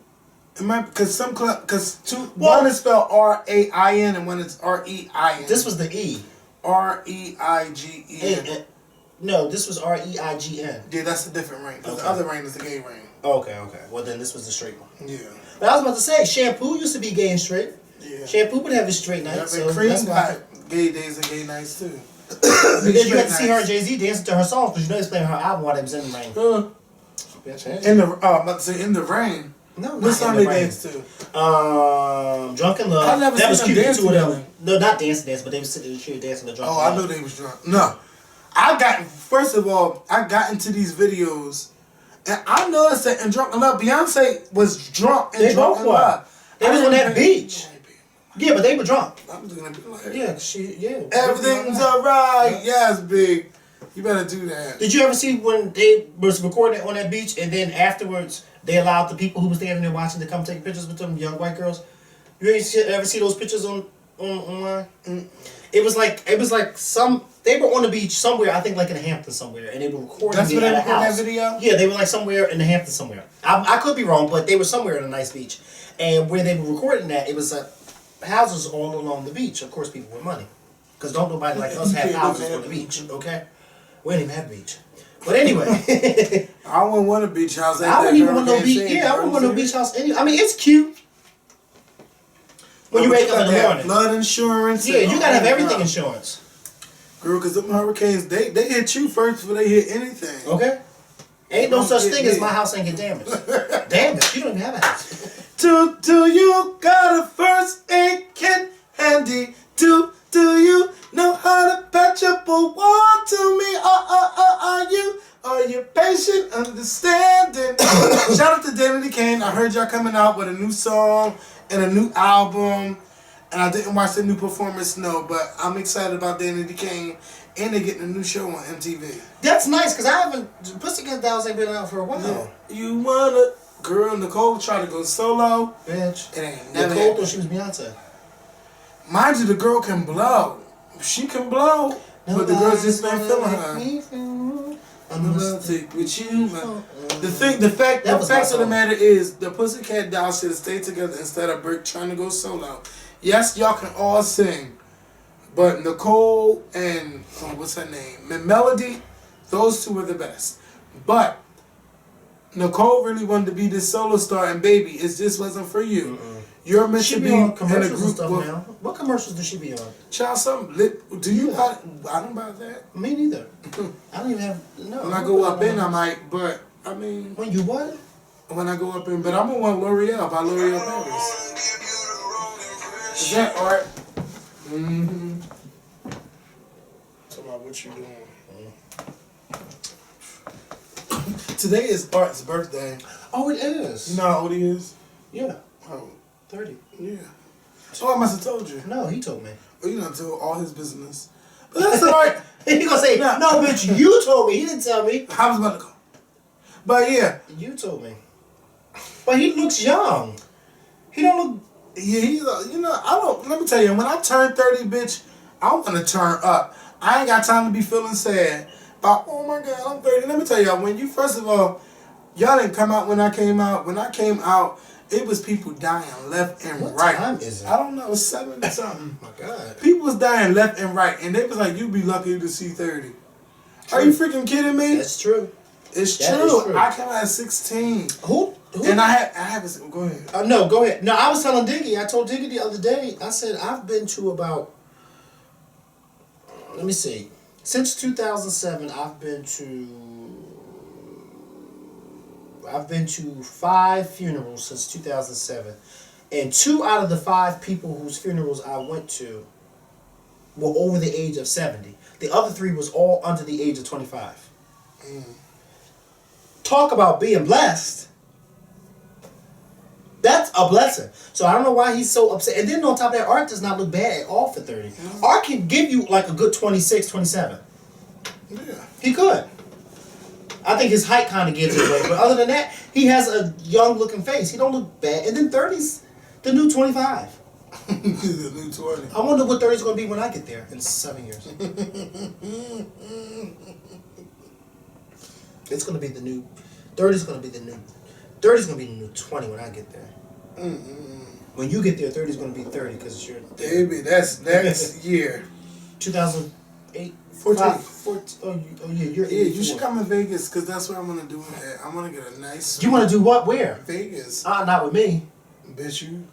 It might because Well- one is spelled RAIN and one is REIN. This was the E. REIGEN. No, this was REIGN. Yeah, that's a different Rain. Because Okay. the other Rain is the gay Rain. Okay. Well, then this was the straight one. Yeah. But I was about to say, Shampoo used to be gay and straight. Yeah. Shampoo would have his straight Yeah, nights. but So Cream that's why. got gay days and gay nights too. Because you had to see her and Jay-Z dancing to her songs because you know he's playing her album while they was in the rain. In the I'm about to say in the rain. No, What not song in they the rain. dance to? Drunken Love. I never that was seen cute. them The two of them. dancing No, not dance, but they were sitting in the chair dancing to Drunken Oh, Love. I knew they was drunk. No. First of all, I got into these videos and I noticed that in Drunken Love, Beyonce was drunk in They Drunken both were. Love. They was on that beach. Yeah. Yeah, but they were drunk. I'm just gonna be like, Yeah. everything's alright. Yes, big. You better do that. Did you ever see when they was recording it on that beach and then afterwards they allowed the people who were standing there watching to come take pictures with them young white girls? You ever see those pictures online? It was like some they were on the beach somewhere, I think like in Hampton somewhere, and they were recording That's it where they at a recorded house. that video? Yeah, they were like somewhere in the Hampton somewhere. I could be wrong, but they were somewhere in a nice beach. And where they were recording that, it was houses all along the beach. Of course, people with money. Because don't nobody like us have houses on the beach, okay? We didn't even have a beach. But anyway. I wouldn't want a beach house. I wouldn't even want no beach. Yeah, I wouldn't want no beach house. I mean, it's cute. When you wake up in the morning. Flood insurance. Yeah, you gotta have everything insurance. Girl, because them hurricanes, they hit you first before they hit anything. Okay? Ain't no Don't such get thing me. as my house ain't get damaged. Damaged? You don't even have a house. Do you got a first aid kit handy? Do you know how to patch up a wall to me? Are you patient, understanding? Shout out to Danny Kane. I heard y'all coming out with a new song and a new album. And I didn't watch the new performance, no, but I'm excited about Danny Kane. And they're getting a new show on MTV. That's nice, because I haven't... Pussycat Dolls ain't been out for a while. Yeah. You wanna... Girl, Nicole tried to go solo. Bitch. It ain't never Nicole happened. thought she was Beyonce. Mind you, the girl can blow. She can blow. But the girls just been feeling her. I'm gonna take with you. The fact of the matter is, the Pussycat Dolls should have stayed together instead of Brick trying to go solo. Yes, y'all can all sing, but Nicole and what's her name, and Melody, those two were the best. But Nicole really wanted to be this solo star, and baby, it just wasn't for you. You're meant She to be be on in a commercials and group stuff with now. What commercials does she be on? child. Something lit. Do you buy? I don't buy that. Me neither. I don't even have... No. When I go up in, I might, but I mean, When you what? when I go up in, but I'm gonna want L'Oreal by L'Oreal Paris. Is that art? Mm-hmm. Talk about what you doing. Today is Art's birthday. Oh, it is. You know how old he is? Yeah. Oh, 30. yeah. Oh, I must have told you. No, he told me. Oh, you done told all his business. But that's alright. He gonna say, Nah. no, bitch, you told me. He didn't tell me. I was about to go. But yeah. You told me. But he looks young. He don't look... Yeah, he's, I don't, let me tell you, when I turn 30, bitch, I want to turn up. I ain't got time to be feeling sad about, oh my God, I'm 30. Let me tell y'all, when you, first of all, y'all didn't come out when I came out. When I came out, it was people dying left and What right. time is it? I don't know, it's 7 or something. Oh, my God. People was dying left and right, and they was like, you be lucky to see 30. Are you freaking kidding me? That's true. It's That true. is true. I came out at 16. Who And I have. Go ahead. No, go ahead. No, I was telling Diggy. I told Diggy the other day. I said I've been to about. Let me see. Since 2007, I've been to 5 funerals since 2007, and 2 out of the 5 people whose funerals I went to were over the age of 70. The other 3 was all under the age of 25. Talk about being blessed. That's a blessing. So I don't know why he's so upset. And then on top of that, Art does not look bad at all for 30. Art can give you like a good 26, 27. Yeah. He could. I think his height kind of gives it away. But other than that, he has a young looking face. He don't look bad. And then 30's the new 25. The new 20. I wonder what 30's going to be when I get there in 7 years. It's going to be the new... 30's going to be the new... 30's going to be the new 20 when I get there. When you get there, 30's going to be 30 because you're... Baby, that's next year. 2008... 14. 14. Oh, yeah, you're 84. Yeah, you should come to Vegas because that's where I'm going to do it at. I'm going to get a nice... You want to do what? Where? Vegas. Not with me. Bitch, you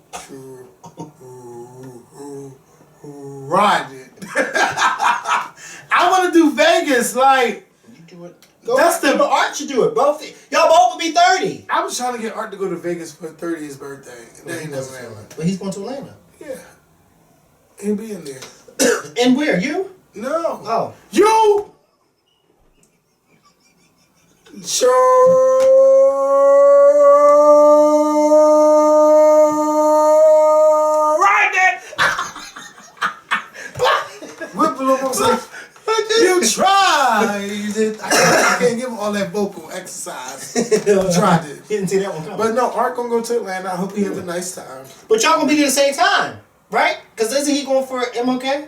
ride it. I want to do Vegas, like... You do it. That's the Art should do it. Y'all both will be 30. I was trying to get Art to go to Vegas for his 30th birthday. That ain't never happened. But he's going to Atlanta. Yeah. He'll be in there. And where? You? No. Oh. You! Sure. Right there. Whip the little say, you tried it. I can't give him all that vocal exercise. Tried it. Didn't see that one coming. But no, Art gonna go to Atlanta. I hope he have a nice time. But y'all gonna be there at the same time, right? Because isn't he going for MLK?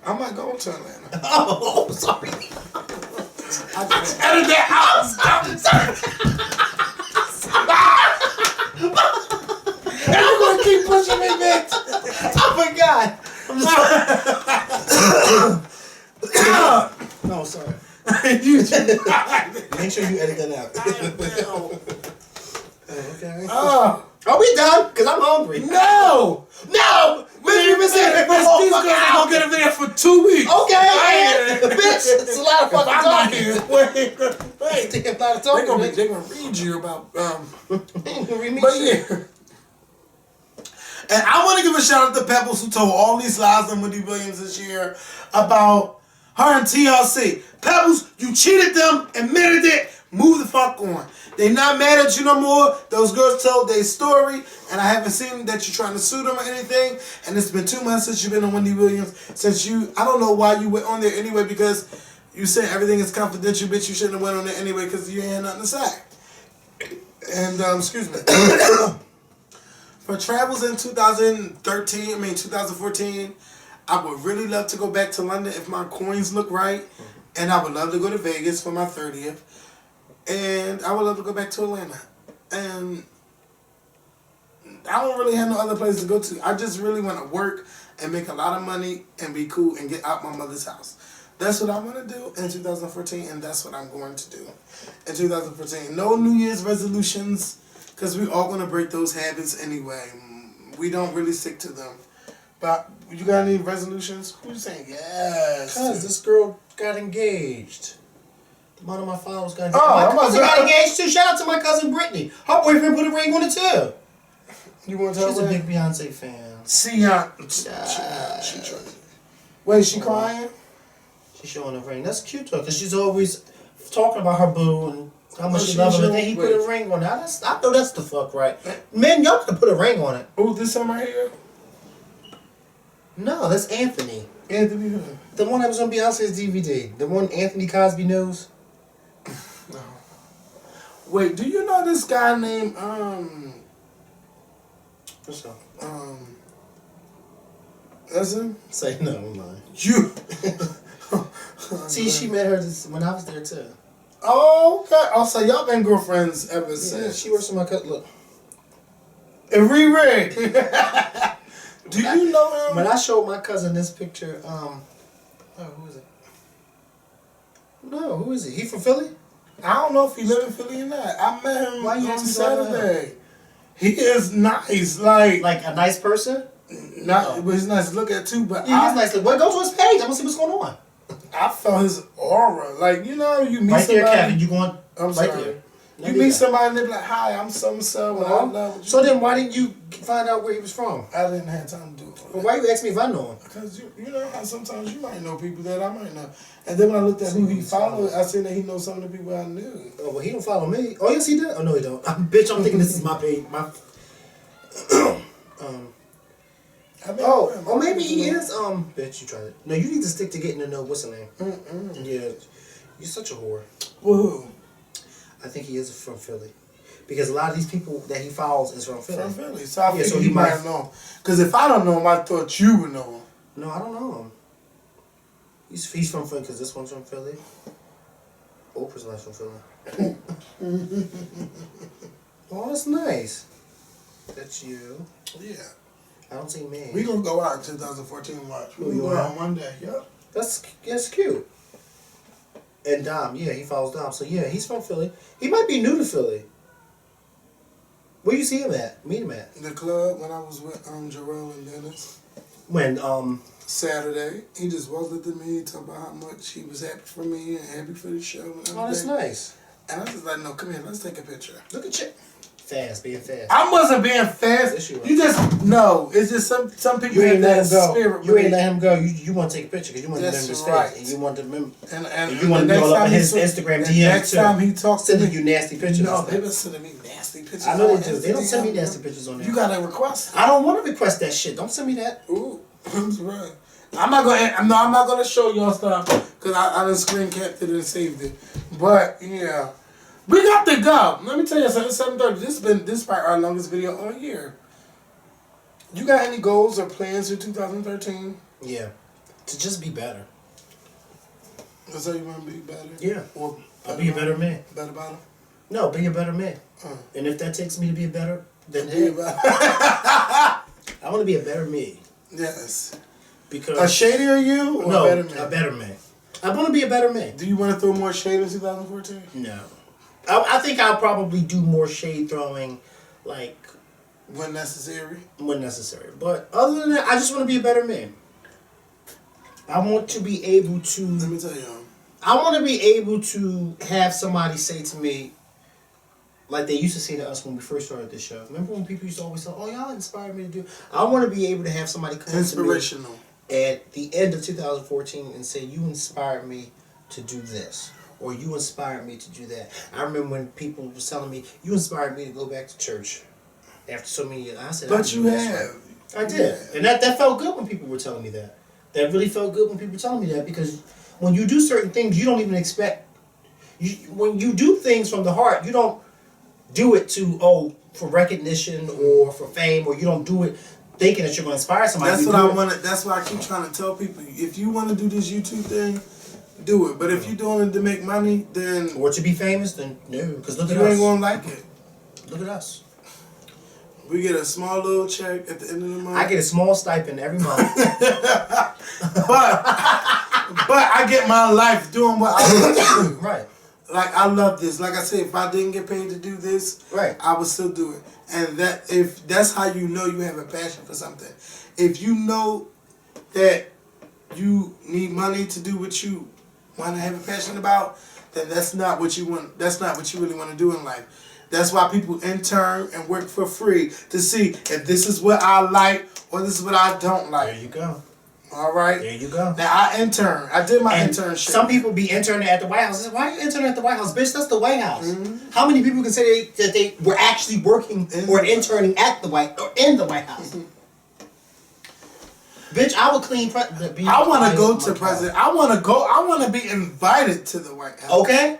I'm not going to Atlanta. Oh, sorry. I just edit that out. And you're gonna keep pushing me, bitch. I forgot. I'm just No, sorry. Make sure you edit that out. Okay. Are we done? Because I'm hungry. No! No! These girls are gonna get him there for 2 weeks. Okay, bitch, it's a lot of fucking I'm not talking. here. Wait. It's a lot of talking. They're gonna read you about Read me but shit. yeah. And I want to give a shout out to Pebbles who told all these lies on Wendy Williams this year about her and TLC. Pebbles, you cheated them, admitted it, move the fuck on. They not mad at you no more. Those girls told their story, and I haven't seen that you're trying to sue them or anything. And it's been 2 months since you've been on Wendy Williams. I don't know why you went on there anyway, because you said everything is confidential, bitch. You shouldn't have went on there anyway because you ain't had nothing to say. And, excuse me. For travels in 2014, I would really love to go back to London if my coins look right. And I would love to go to Vegas for my 30th. And I would love to go back to Atlanta. And I don't really have no other place to go to. I just really want to work and make a lot of money and be cool and get out my mother's house. That's what I want to do in 2014, and that's what I'm going to do in 2014. No New Year's resolutions, because we're all going to break those habits anyway. We don't really stick to them. But you got any resolutions? Who's saying yes? Because this girl got engaged. One of my followers got engaged. Oh, my cousin got engaged too. Shout out to my cousin Brittany. Her boyfriend put a ring on it too. You want to tell She's a her? big Beyonce fan. See ya. She tried. Wait, she crying? She's showing her ring. That's cute though, because she's always talking about her boo and how much Oh, she she loves him. And showing- then he put a ring on it. I know that's the fuck right. Men, y'all can put a ring on it. Oh, this one right here? No, that's Anthony. Anthony who? The one that was on Beyonce's DVD. The one Anthony Cosby knows. No. Wait, do you know this guy named What's up? That's him? Say no, I'm lying. You. See, she met her when I was there too. Oh, okay. Oh, so y'all been girlfriends ever Yeah, since. she works for my cousin. Look, And Riri. Do you know him? when I showed my cousin this picture, oh, who is it? No, who is he? He from Philly? I don't know if he live in Philly or not. I met him Why you on asking me about that? Saturday. He is nice, like a nice person. not, but he's nice to look at too. But Yeah, he's nice. Well, go to his page. I'm gonna see what's going on. I felt his aura, like you know, you meet Right there, somebody. Kevin. You going? I'm right sorry. there. You meet somebody and they be like, "Hi, I'm so and so, and I love what you." So then, why didn't you find out where he was from? I didn't have time to do it. Well, why you ask me if I know him? Because you know how sometimes you might know people that I might know. And then when I looked at who he followed, I seen that he knows some of the people I knew. Oh, well, he don't follow me. Oh, yes, he does. Oh, no, he don't. Bitch, I'm thinking this is my page. My. I mean, Oh, maybe he is. Bitch, you tried it. No, you need to stick to getting to know what's her name. Yeah, you're such a whore. Who? I think he is from Philly, because a lot of these people that he follows is from Philly. From Philly. So I Yeah, so figured he you might might- know him. Because if I don't know him, I thought you would know him. No, I don't know him. He's from Philly because this one's from Philly. Oprah's not from Philly. Oh, that's nice. That's you. Yeah. I don't see me. We gonna go out in 2014 watch. We Oh, gonna you go are? out one day. Yep. That's cute. And Dom, yeah, he follows Dom. So yeah, he's from Philly. He might be new to Philly. Where you see him at? Meet him at? The club when I was with Jarrell and Dennis. When Saturday, he just walked up to me, talking about how much he was happy for me and happy for the show. And oh, that's everything. nice. And I was just like, no, come here, let's take a picture. Look at you. Fast, being fast. I wasn't being fast. Yes, you were. You just no. It's just some people You ain't have let that him go. spirit. You ain't let him go. You want to take a picture because you want to That's remember his right. face, and you want to remember. And you want to the be all next up in time his he Instagram the DM next too. time he talks to Sending me, you nasty pictures. no, and they've been stuff. sending me nasty pictures. I know on they do. They don't send me Instagram. nasty pictures on there. You gotta request. I don't want to request that shit. Don't send me that. Ooh, that's right. I'm not gonna show y'all stuff because I done screen capped it and saved it. But yeah, we got to go. Let me tell you something. It's 7:30. This is probably our longest video all year. You got any goals or plans for 2013? Yeah, to just be better. That's how you want to be better. Yeah, Or I'll be a better man. Better about him. No, be a better man. And if that takes me to be a better, then Be hey, about. I want to be a better me. Yes. Because A shadier you or no, a better man? a better man. I want to be a better man. Do you want to throw more shade in 2014? No, I think I'll probably do more shade throwing, like When necessary. when necessary. But other than that, I just want to be a better man. I want to be able to. Let me tell you. I want to be able to have somebody say to me, like they used to say to us when we first started this show. Remember when people used to always say, "Oh, y'all inspired me to do." I want to be able to have somebody come Inspirational. to me at the end of 2014 and say, "You inspired me to do this," or "You inspired me to do that." I remember when people was telling me, "You inspired me to go back to church." After so many years, I said, But you "That's have. right." I did, and that felt good when people were telling me that. That really felt good when people were telling me that, because when you do certain things, you don't even expect. When you do things from the heart, you don't do it for recognition or for fame, or you don't do it thinking that you're going to inspire somebody. That's You what do I it- want. That's why I keep trying to tell people: if you want to do this YouTube thing, do it. But if you're doing it to make money, then or to be famous, then no. Because look at you us. ain't gonna like it. Look at us. We get a small little check at the end of the month. I get a small stipend every month. but I get my life doing what I want to do. Right. Like I love this. Like I said, if I didn't get paid to do this, Right. I would still do it. And if that's how you know you have a passion for something. If you know that you need money to do what you want to have a passion about, then that's not what you want. That's not what you really want to do in life. That's why people intern and work for free to see if this is what I like or this is what I don't like. There you go. All right. There you go. Now I intern. I did my And internship. some people be interning at the White House. I said, why are you interning at the White House? Bitch, that's the White House. Mm-hmm. How many people can say that they were actually working or interning at the in the White House? Bitch, I would clean. I want to go to president. I want to go. I want to be invited to the White House. Okay.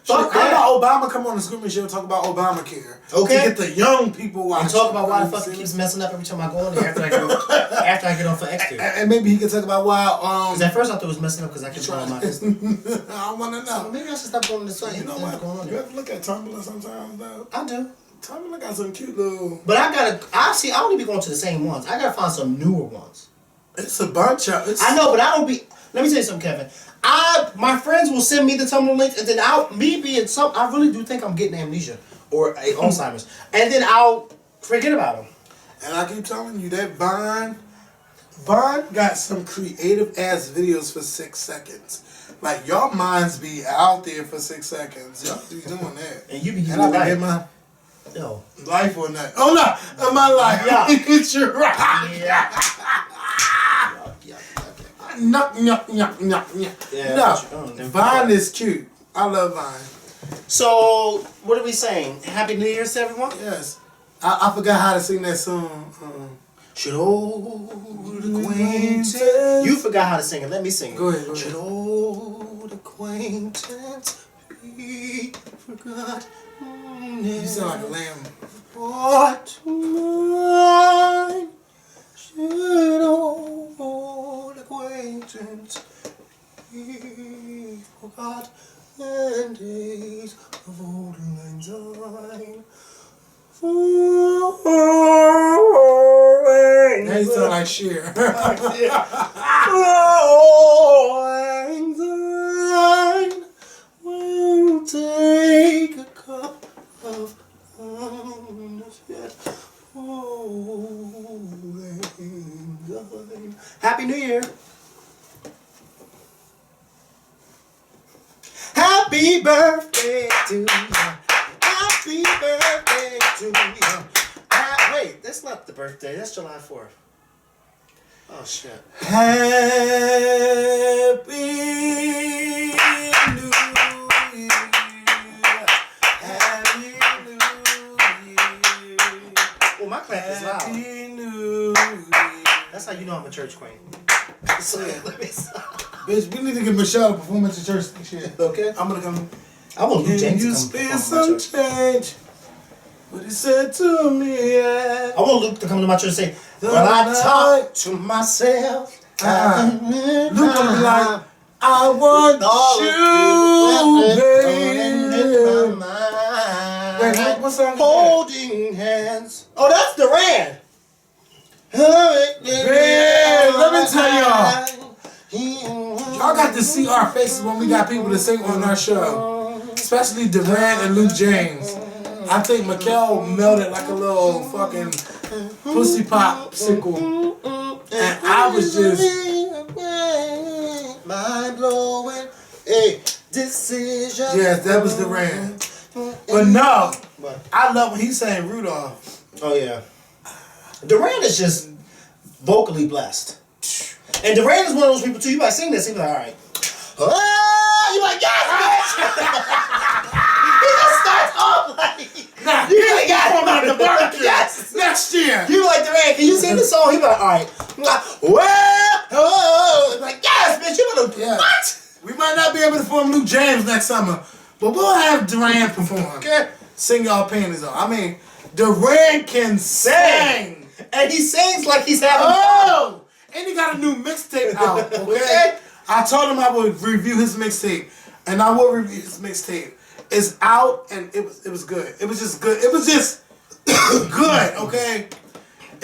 Fuck Fuck that. How about Obama come on the Screaming Show and talk about Obamacare? Okay. To get the young people watching. And talk about why the fuck You it see? keeps messing up every time I go in there after I get off for extra. And maybe he can talk about why. Because at first I thought it was messing up because I kept going on my Instagram. I want to So know. maybe I should stop going to the site. You know What's what? going on You there? have to look at Tumblr sometimes, though. I do. Tumblr got some cute little. But I don't even be going to the same ones. I gotta find some newer ones. It's a bunch of. I know, but I don't be. Let me tell you something, Kevin. My friends will send me the Tumblr links, and then I really do think I'm getting amnesia or Alzheimer's, and then I'll forget about them. And I keep telling you that Vine got some creative ass videos for 6 seconds. Like y'all minds be out there for 6 seconds. Y'all be doing that. And you be and I be life. in my Life or not. Oh no, in my life. Yeah. You're right. Yeah. No. Yeah, No. but Vine is cute. I love Vine. So, what are we saying? Happy New Year's to everyone? Yes. I forgot how to sing that song. Should old acquaintance... You forgot how to sing it. Let me sing it. Go ahead. Should old acquaintance be forgot? You sound like a lamb. What mine? Should old acquaintance be forgot? And days of old lang syne. Now you sound like Cher. We'll take a cup of yet. Happy New Year. Happy birthday to you. Happy birthday to you. Wait, that's not the birthday. That's July 4th. Oh, shit. Happy New Year. Happy New Year. Well, my clap is loud. Happy New Year. That's how you know I'm a church queen. So, let me stop. Bitch, we need to get Michelle a performance at church next year. Okay. I'm gonna come. I want Luke Can James you to come spend perform at some my church. change? What he said to me, yeah. I want Luke to come to my church and say, The well, I night- talk to myself. Luke will be like, I want you, baby. Wait, what song is that? Holding hands. Oh, that's Duran. Yeah, let me tell y'all got to see our faces when we got people to sing on our show. Especially Duran and Luke James. I think Makael melted like a little fucking pussy popsicle. And I was just... mind blowing. Hey, decision. Yes, that was Duran. But no, What? I love when he's saying Rudolph. Oh, yeah. Duran is just vocally blessed. And Duran is one of those people, too. You might sing this, he'll be like, all right. Oh, you like, yes, bitch! He just starts off like, Nah, you really got him at the barbecue. Yes! Next year. You like Duran, can you sing the song? He'll be like, all right. Well, oh, like, yes, bitch, you better, Yeah. what? We might not be able to perform Luke James next summer, but we'll have Duran perform. Okay. Sing y'all panties off. I mean, Duran can sing. And he sings like he's having Oh! And he got a new mixtape out, okay? Okay. I told him I would review his mixtape, and I will review his mixtape. It's out, and it was good. It was just good. It was just good, okay?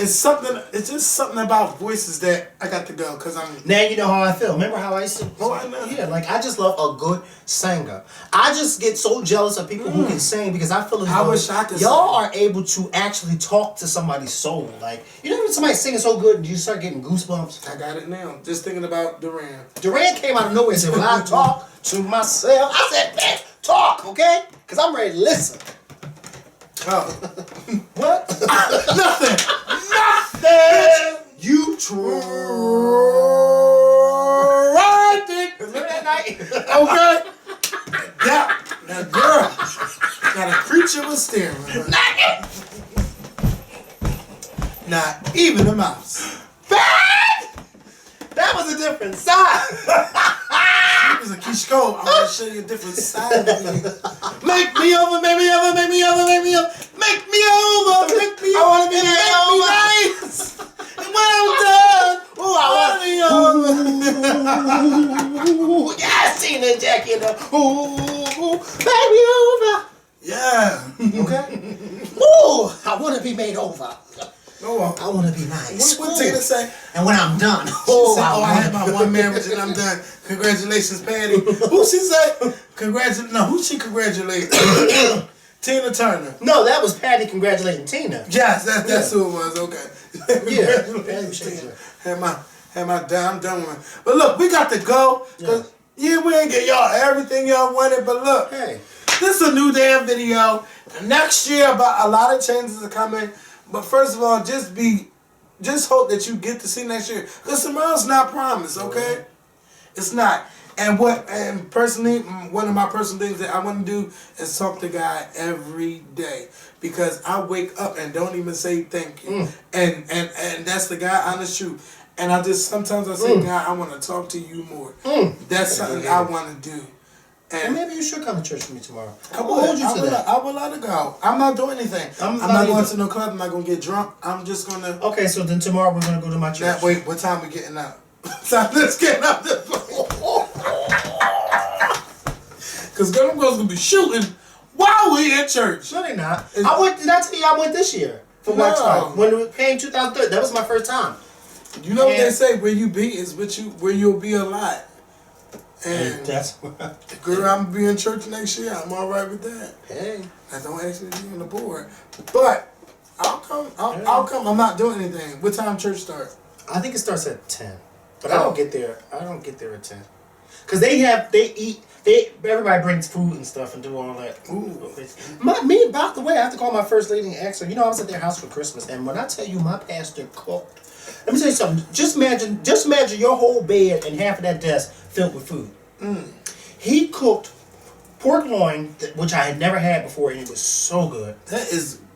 It's just something about voices that I got to go, because I'm... Now you know how I feel. Remember how I used to? Oh, I know. Yeah, like I just love a good singer. I just get so jealous of people who can sing because I feel as I though wish I could y'all sing. are able to actually talk to somebody's soul. Like, you know when somebody's singing so good and you start getting goosebumps? I got it now. Just thinking about Duran. Duran came out of nowhere and said, well, I talk to myself. I said, bitch, talk, okay? Because I'm ready to listen. Oh. What? Nothing. Nothing. You tried it. Remember that night? Okay. That girl. That a creature was staring at her. Not even a mouse. That was a different side. It was a Kishko. I'm gonna show you a different side of me. Make me over, make me over, make me over, make me over, make me over, make me over. I wanna be made over. Nice. And when I'm done, Ooh, I want want yeah, I seen that jacket. Ooh, baby over. yeah. Okay. Ooh, I want to be made over. No. I want to be nice. What Tina say? And when I'm done, She said, I had my one marriage and I'm done. Congratulations, Patty. Who she say? No, who she congratulate? Tina Turner. No, that was Patty congratulating Tina. Yes, that's who it was. Okay. Yeah. Congratulations. Had my damn done one. But look, we got to go. Cause we ain't get y'all everything y'all wanted. But look, Hey, this is a new damn video. Next year, about a lot of changes are coming. But first of all, just hope that you get to see next year. Because tomorrow's not promised, okay? It's not. And personally, one of my personal things that I want to do is talk to God every day. Because I wake up and don't even say thank you. And that's the God honest truth. And sometimes I say, God, I want to talk to you more. That's something I want to do. and maybe you should come to church with me tomorrow. I will let it go. I'm not doing anything. I'm not going to no club. I'm not going to get drunk. I'm just going to... Okay, so then tomorrow we're going to go to my church. Wait, what time we getting up? Let's get up this because them girls going to be shooting while we in church. No, they're not. Did I tell you I went this year for Wax Fight? When it came 2003, that was my first time. You know what they say? Where you be is where you'll be a lot. And that's girl, I'm gonna be in church next year. I'm all right with that. Hey, I don't actually be on the board, but I'll come. I'll come. I'm not doing anything. What time church start? I think it starts at 10, but I don't get there. I don't get there at 10, cause everybody brings food and stuff and do all that. Ooh. By the way, I have to call my first lady and ask her. You know, I was at their house for Christmas, and when I tell you my pastor cooked. Let me tell you something. Just imagine your whole bed and half of that desk filled with food. He cooked pork loin, which I had never had before, and it was so good.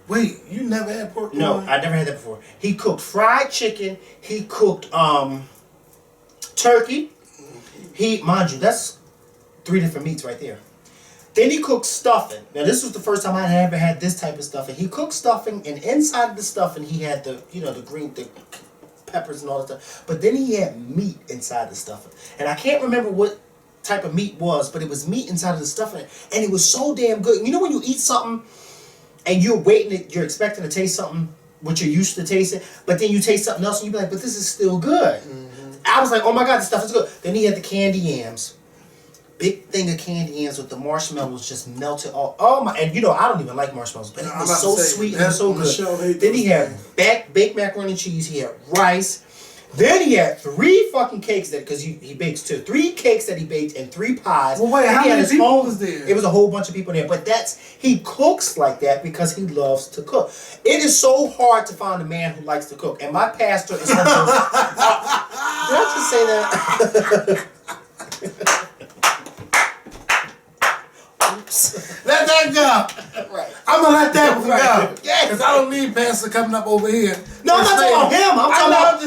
Wait, you never had pork loin? No, I never had that before. He cooked fried chicken. He cooked turkey. Mind you, that's 3 different meats right there. Then he cooked stuffing. Now this was the first time I had ever had this type of stuffing. He cooked stuffing, and inside of the stuffing he had the green peppers and all that stuff. But then he had meat inside the stuffing. And I can't remember what type of meat was, but it was meat inside of the stuffing. And it was so damn good. You know when you eat something and you're expecting to taste something what you're used to tasting, but then you taste something else and you be like, but this is still good. I was like, oh my God, this stuff is good. Then he had the candy yams. Big thing of candy yams with the marshmallows just melted all. Oh my! And I don't even like marshmallows, but it was so sweet and so good. Then he had baked macaroni and cheese. He had rice. Then he had 3 fucking cakes because he bakes too. 3 cakes that he baked and 3 pies. Well, wait, how many people was there? It was a whole bunch of people there, but he cooks like that because he loves to cook. It is so hard to find a man who likes to cook, and my pastor is. Did I just say that? Let that go. Right. I'm gonna let that one go. Yeah. Because I don't need Pastor coming up over here. No, I'm not talking about him. I'm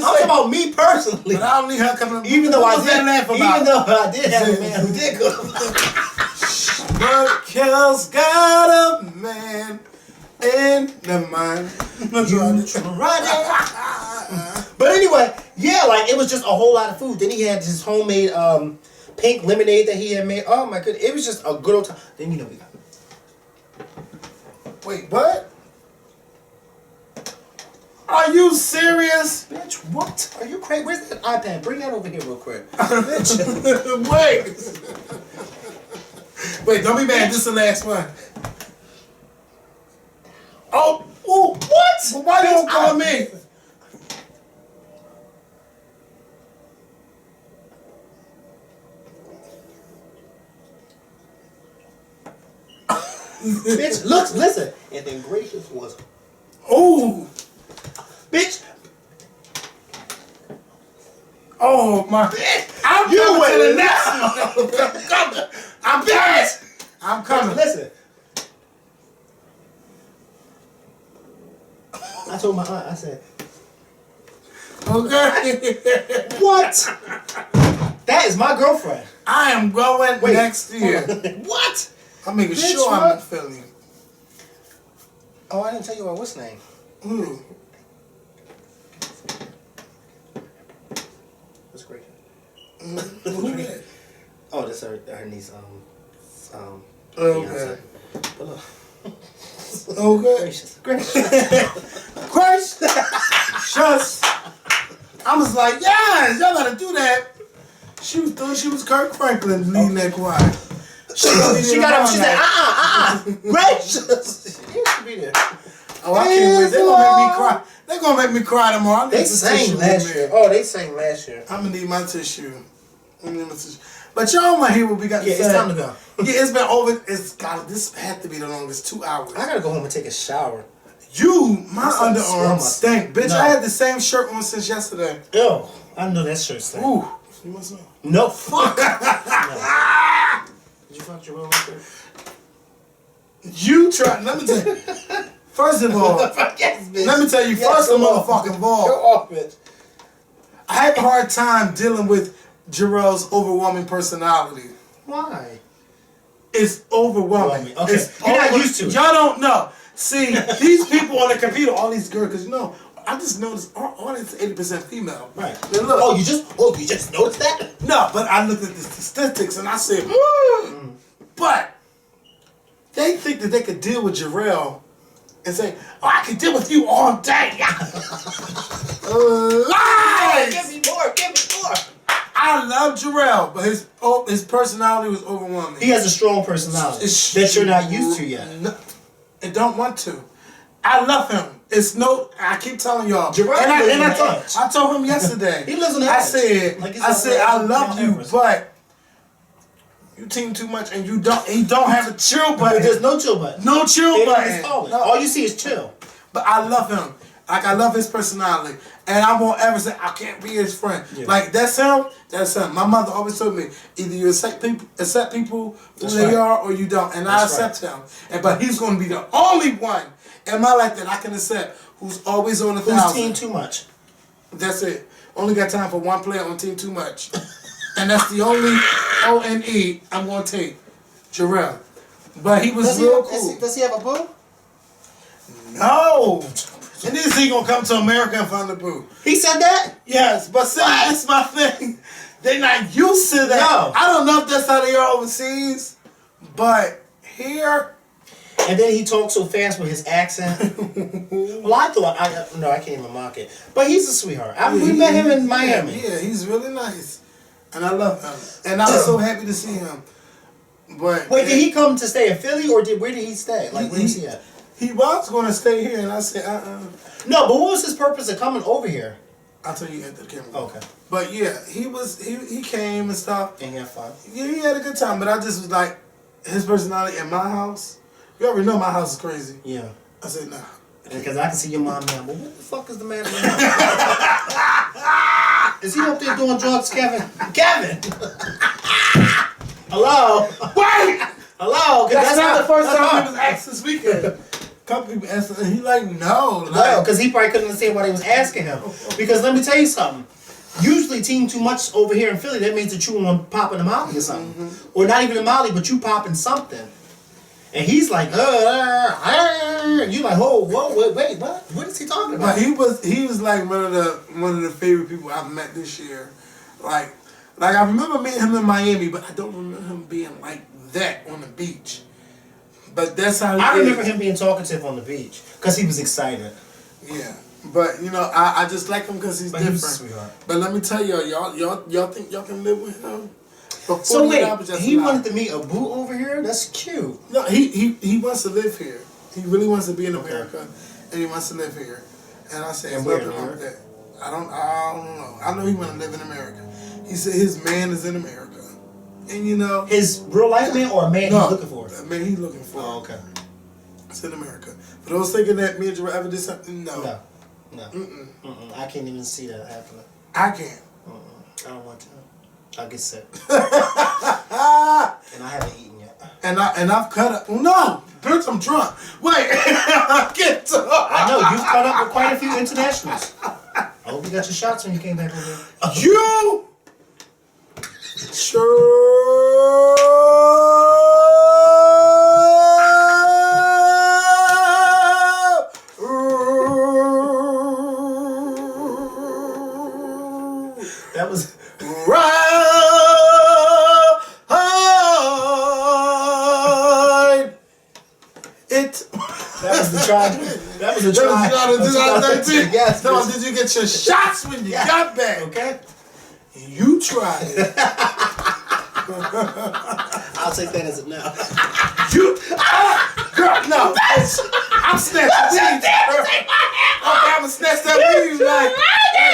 talking about me personally. But I don't need her coming up. Even though I did have See, a man who did cook. Makael's got a man in the mind. But anyway, it was just a whole lot of food. Then he had his homemade pink lemonade that he had made. Oh my goodness, it was just a good old time. Then we got. Wait, what? Are you serious? Bitch, what? Are you crazy? Where's that iPad? Bring that over here real quick. Bitch. Wait, don't be mad. This is the last one. Oh, what? Well, why you don't call me? Bitch, listen. And then gracious was. Oh. Bitch. Oh my. I'm coming to the next one. I'm coming. Listen. I told my aunt, I said. Okay. What? That is my girlfriend. I am going next year. What? I'm making sure what? I'm in Philly. Oh, I didn't tell you about what's name. Who? What's great? Who that? Oh, that's her niece. Okay. Beyonce. Okay. Gracious. Just, I was like, yes, y'all gotta do that. She was doing, she was Kirk Franklin leading that choir. She got up. She said, gracious. She used to be there. Oh, I can't wait. They're gonna make me cry. They're gonna make me cry tomorrow. They sang last year. Oh, they sang last year. I'm gonna need my tissue. But y'all wanna hear what we got to say. Yeah, it's time to go. Yeah, it's been over. This had to be the longest 2 hours. I gotta go home and take a shower. My underarms stink. Bitch, No. I had the same shirt on since yesterday. Ew, I know that shirt stink. Ooh. You want some? No, fuck. No. Did you fuck your real life? You try. Let me tell you. First of all, Yes, bitch. let me tell you. Yes, First of go all, off. fucking Go all, off, bitch. I had a hard time dealing with Jarrell's overwhelming personality. Why? It's overwhelming. Okay, It's you're not used to it. Y'all don't know. See, these people on the computer, all these girls, because you know, I just noticed our audience is 80% female. Right. Now look, Oh, you just noticed that? no, but I looked at the statistics and I said, but they think that they could deal with Jarrell and say, oh, I can deal with you all day. Lies! Give me more. Give me more. I love Jarrell, but his personality was overwhelming. He has a strong personality that you're not used to yet. No, I don't want to. I love him. It's no. I keep telling y'all. Jarrell lives on the edge. I told him yesterday. He lives on the I edge. said, Like he's I on said, the I edge love of you, Everest. but you team too much, and you don't. He don't have a chill But button. there's no chill button. No chill It button. is always. No. All you see is chill. But I love him. Like, I love his personality. And I won't ever say, I can't be his friend. Yeah. Like, that's him. That's him. My mother always told me, either you accept people who That's they right. are, or you don't. And I That's accept him. But he's going to be the only one in my life that I can accept who's always on 1,000. Who's team too much? That's it. Only got time for one player on team too much. And that's the only O-N-E I'm going to take. Jarrell. But he was real cool. Does he have a boo? No. And then he gonna come to America and find the boo. He said that? Yes, but see, that's my thing. They're not used to that. No. I don't know if that's how they are overseas, but here. And then he talks so fast with his accent. Well, I can't even mock it. But he's a sweetheart. We met him in Miami. Yeah, he's really nice, and I love him. And I was so happy to see him. But Wait, did he come to stay in Philly, or where did he stay? Like, where was he at? He was going to stay here, and I said, No, but what was his purpose of coming over here? I'll tell you at the camera. Okay. But yeah, he came and stuff. And he had fun. Yeah, he had a good time, but I just was like, his personality in my house. You already know my house is crazy. Yeah. I said, nah. Because I can see your mom now. But what the fuck is the matter with him? Is he up there doing drugs, Kevin? Kevin! Hello? Wait! Hello? That's not the first time he was asked this weekend. A couple people asked him, and he like, no. No, because he probably couldn't understand why they was asking him. Because let me tell you something. Usually team too much over here in Philly, that means that you want popping a molly or something. Or not even a molly, but you popping something. And he's like, you like, oh, whoa, wait, what? What is he talking about? But he was like one of the favorite people I've met this year. Like I remember meeting him in Miami, but I don't remember him being like that on the beach. But that's how he I is. remember him being talkative on the beach because he was excited. Yeah. But you know, I just like him because he's But different. he was a sweetheart. But let me tell y'all think y'all can live with him? For So wait, $40, that's he a lot. wanted to meet a boo over here? That's cute. No, he wants to live here. He really wants to be in America, and he wants to live here. And I said, And "There's where, nothing wrong with New that." I don't know. I know he want to live in America. He said his man is in America, and you know His real life man or a man he's looking for? the man he's looking for. Oh, okay. It's in America. For those thinking that me and Jarrell ever did something, no. No. I can't even see that happening. I can't. I don't want to. I'll get sick. Ah! And I haven't eaten yet. And I've cut up. No, bitch, I'm drunk. Wait, get to. I know, you've caught up with quite a few internationals. I hope you got your shots when you came back over here. You sure. That was... Right. It. That was the try. That was a That try. was 2013. Yes. No, did you get your shots when you got back? Okay. You tried it. I'll take that as a no. Girl, no. I'm snatching weed. Okay, I'm gonna snatch that weed like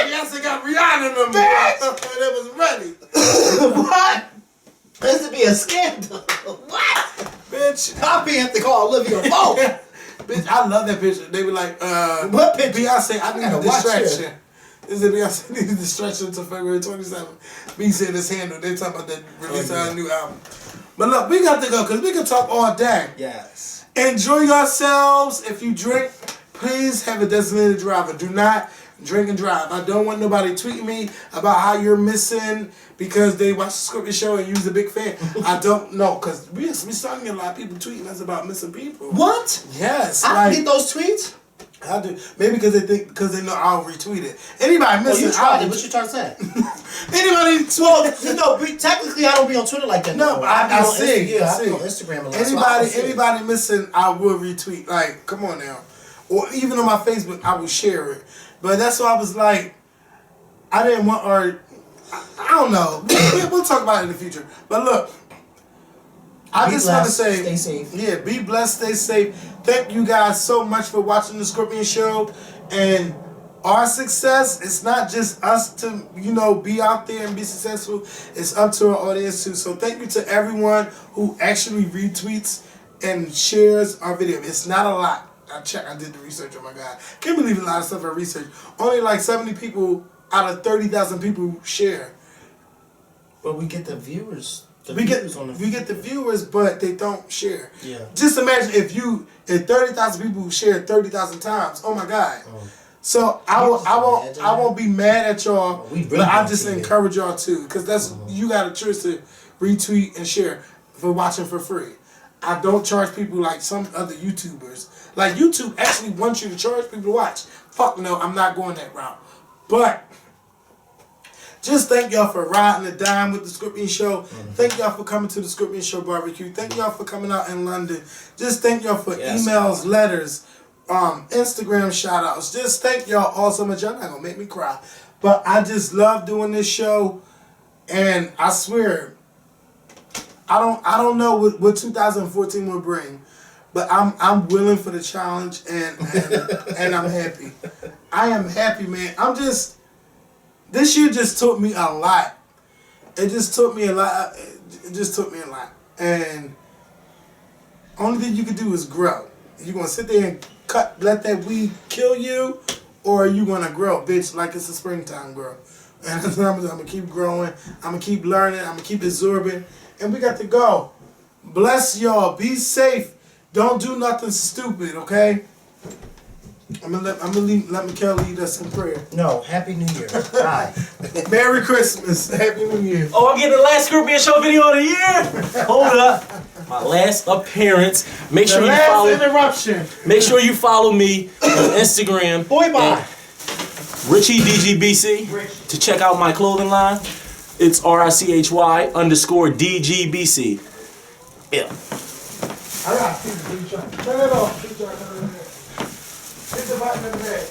Beyonce got Rihanna in them. That was ready. What? This would be a scandal. What? Bitch. Copy have to call Olivia Pope. Bitch, I love that picture. They were like, What picture? Beyonce, I need gotta a watch distraction. They said Beyonce needs a distraction until February 27th. B said it's handled. They talking about the release of our new album. But look, we got to go because we can talk all day. Yes. Enjoy yourselves. If you drink, please have a designated driver. Do not drink and drive. I don't want nobody tweeting me about how you're missing because they watch the scripted show and you's a big fan. I don't know because we starting to get a lot of people tweeting us about missing people. What? Yes. I like, get those tweets? I do. Maybe because they know I'll retweet it. Anybody missing? You tried it. What you trying to say? Anybody? Well, technically, I don't be on Twitter like that. No, but I be on see. Yeah, I I see. be on Instagram a lot. So I see it. Anybody missing? I will retweet. Like, come on now. Or even on my Facebook, I will share it. But that's why I was like, I didn't want, or I don't know. We'll talk about it in the future. But look, I Be just want to blessed, say, stay safe. Yeah, be blessed, stay safe. Thank you guys so much for watching the Scorpion Show. And our success, it's not just us to, be out there and be successful. It's up to our audience too. So thank you to everyone who actually retweets and shares our video. It's not a lot. I did the research, oh my God. Can't believe a lot of stuff I researched. Only like 70 people out of 30,000 people share. But we get the viewers. We get the viewers, but they don't share. Yeah. Just imagine if 30,000 people share 30,000 times. Oh my God. So I won't be mad at y'all, but I just encourage y'all to, because that's you got a choice to retweet and share for watching for free. I don't charge people like some other YouTubers. Like YouTube actually wants you to charge people to watch. Fuck no, I'm not going that route. But just thank y'all for riding the dime with the Scorpion Show. Thank y'all for coming to the Scorpion Show barbecue. Thank y'all for coming out in London. Just thank y'all for emails, letters, Instagram shout outs. Just thank y'all all so much. Y'all not gonna make me cry. But I just love doing this show. And I swear, I don't know what 2014 will bring. But I'm willing for the challenge and I'm happy. I am happy, man. This year just taught me a lot. It just taught me a lot. And only thing you can do is grow. You're going to sit there and let that weed kill you, or are you going to grow, bitch, like it's a springtime grow. And I'm going to keep growing. I'm going to keep learning. I'm going to keep absorbing. And we got to go. Bless y'all. Be safe. Don't do nothing stupid, okay? I'm gonna let Makael lead us in prayer. No, Happy New Year. Bye. Merry Christmas. Happy New Year. Oh, I'm getting the last Scorpion Show video of the year. Hold up. My last appearance. Make sure you follow me on Instagram. Boy, bye. Richie DGBC to check out my clothing line. It's RICHY_DGBC. Yeah. I got people. Turn it off. Hit the button in the back.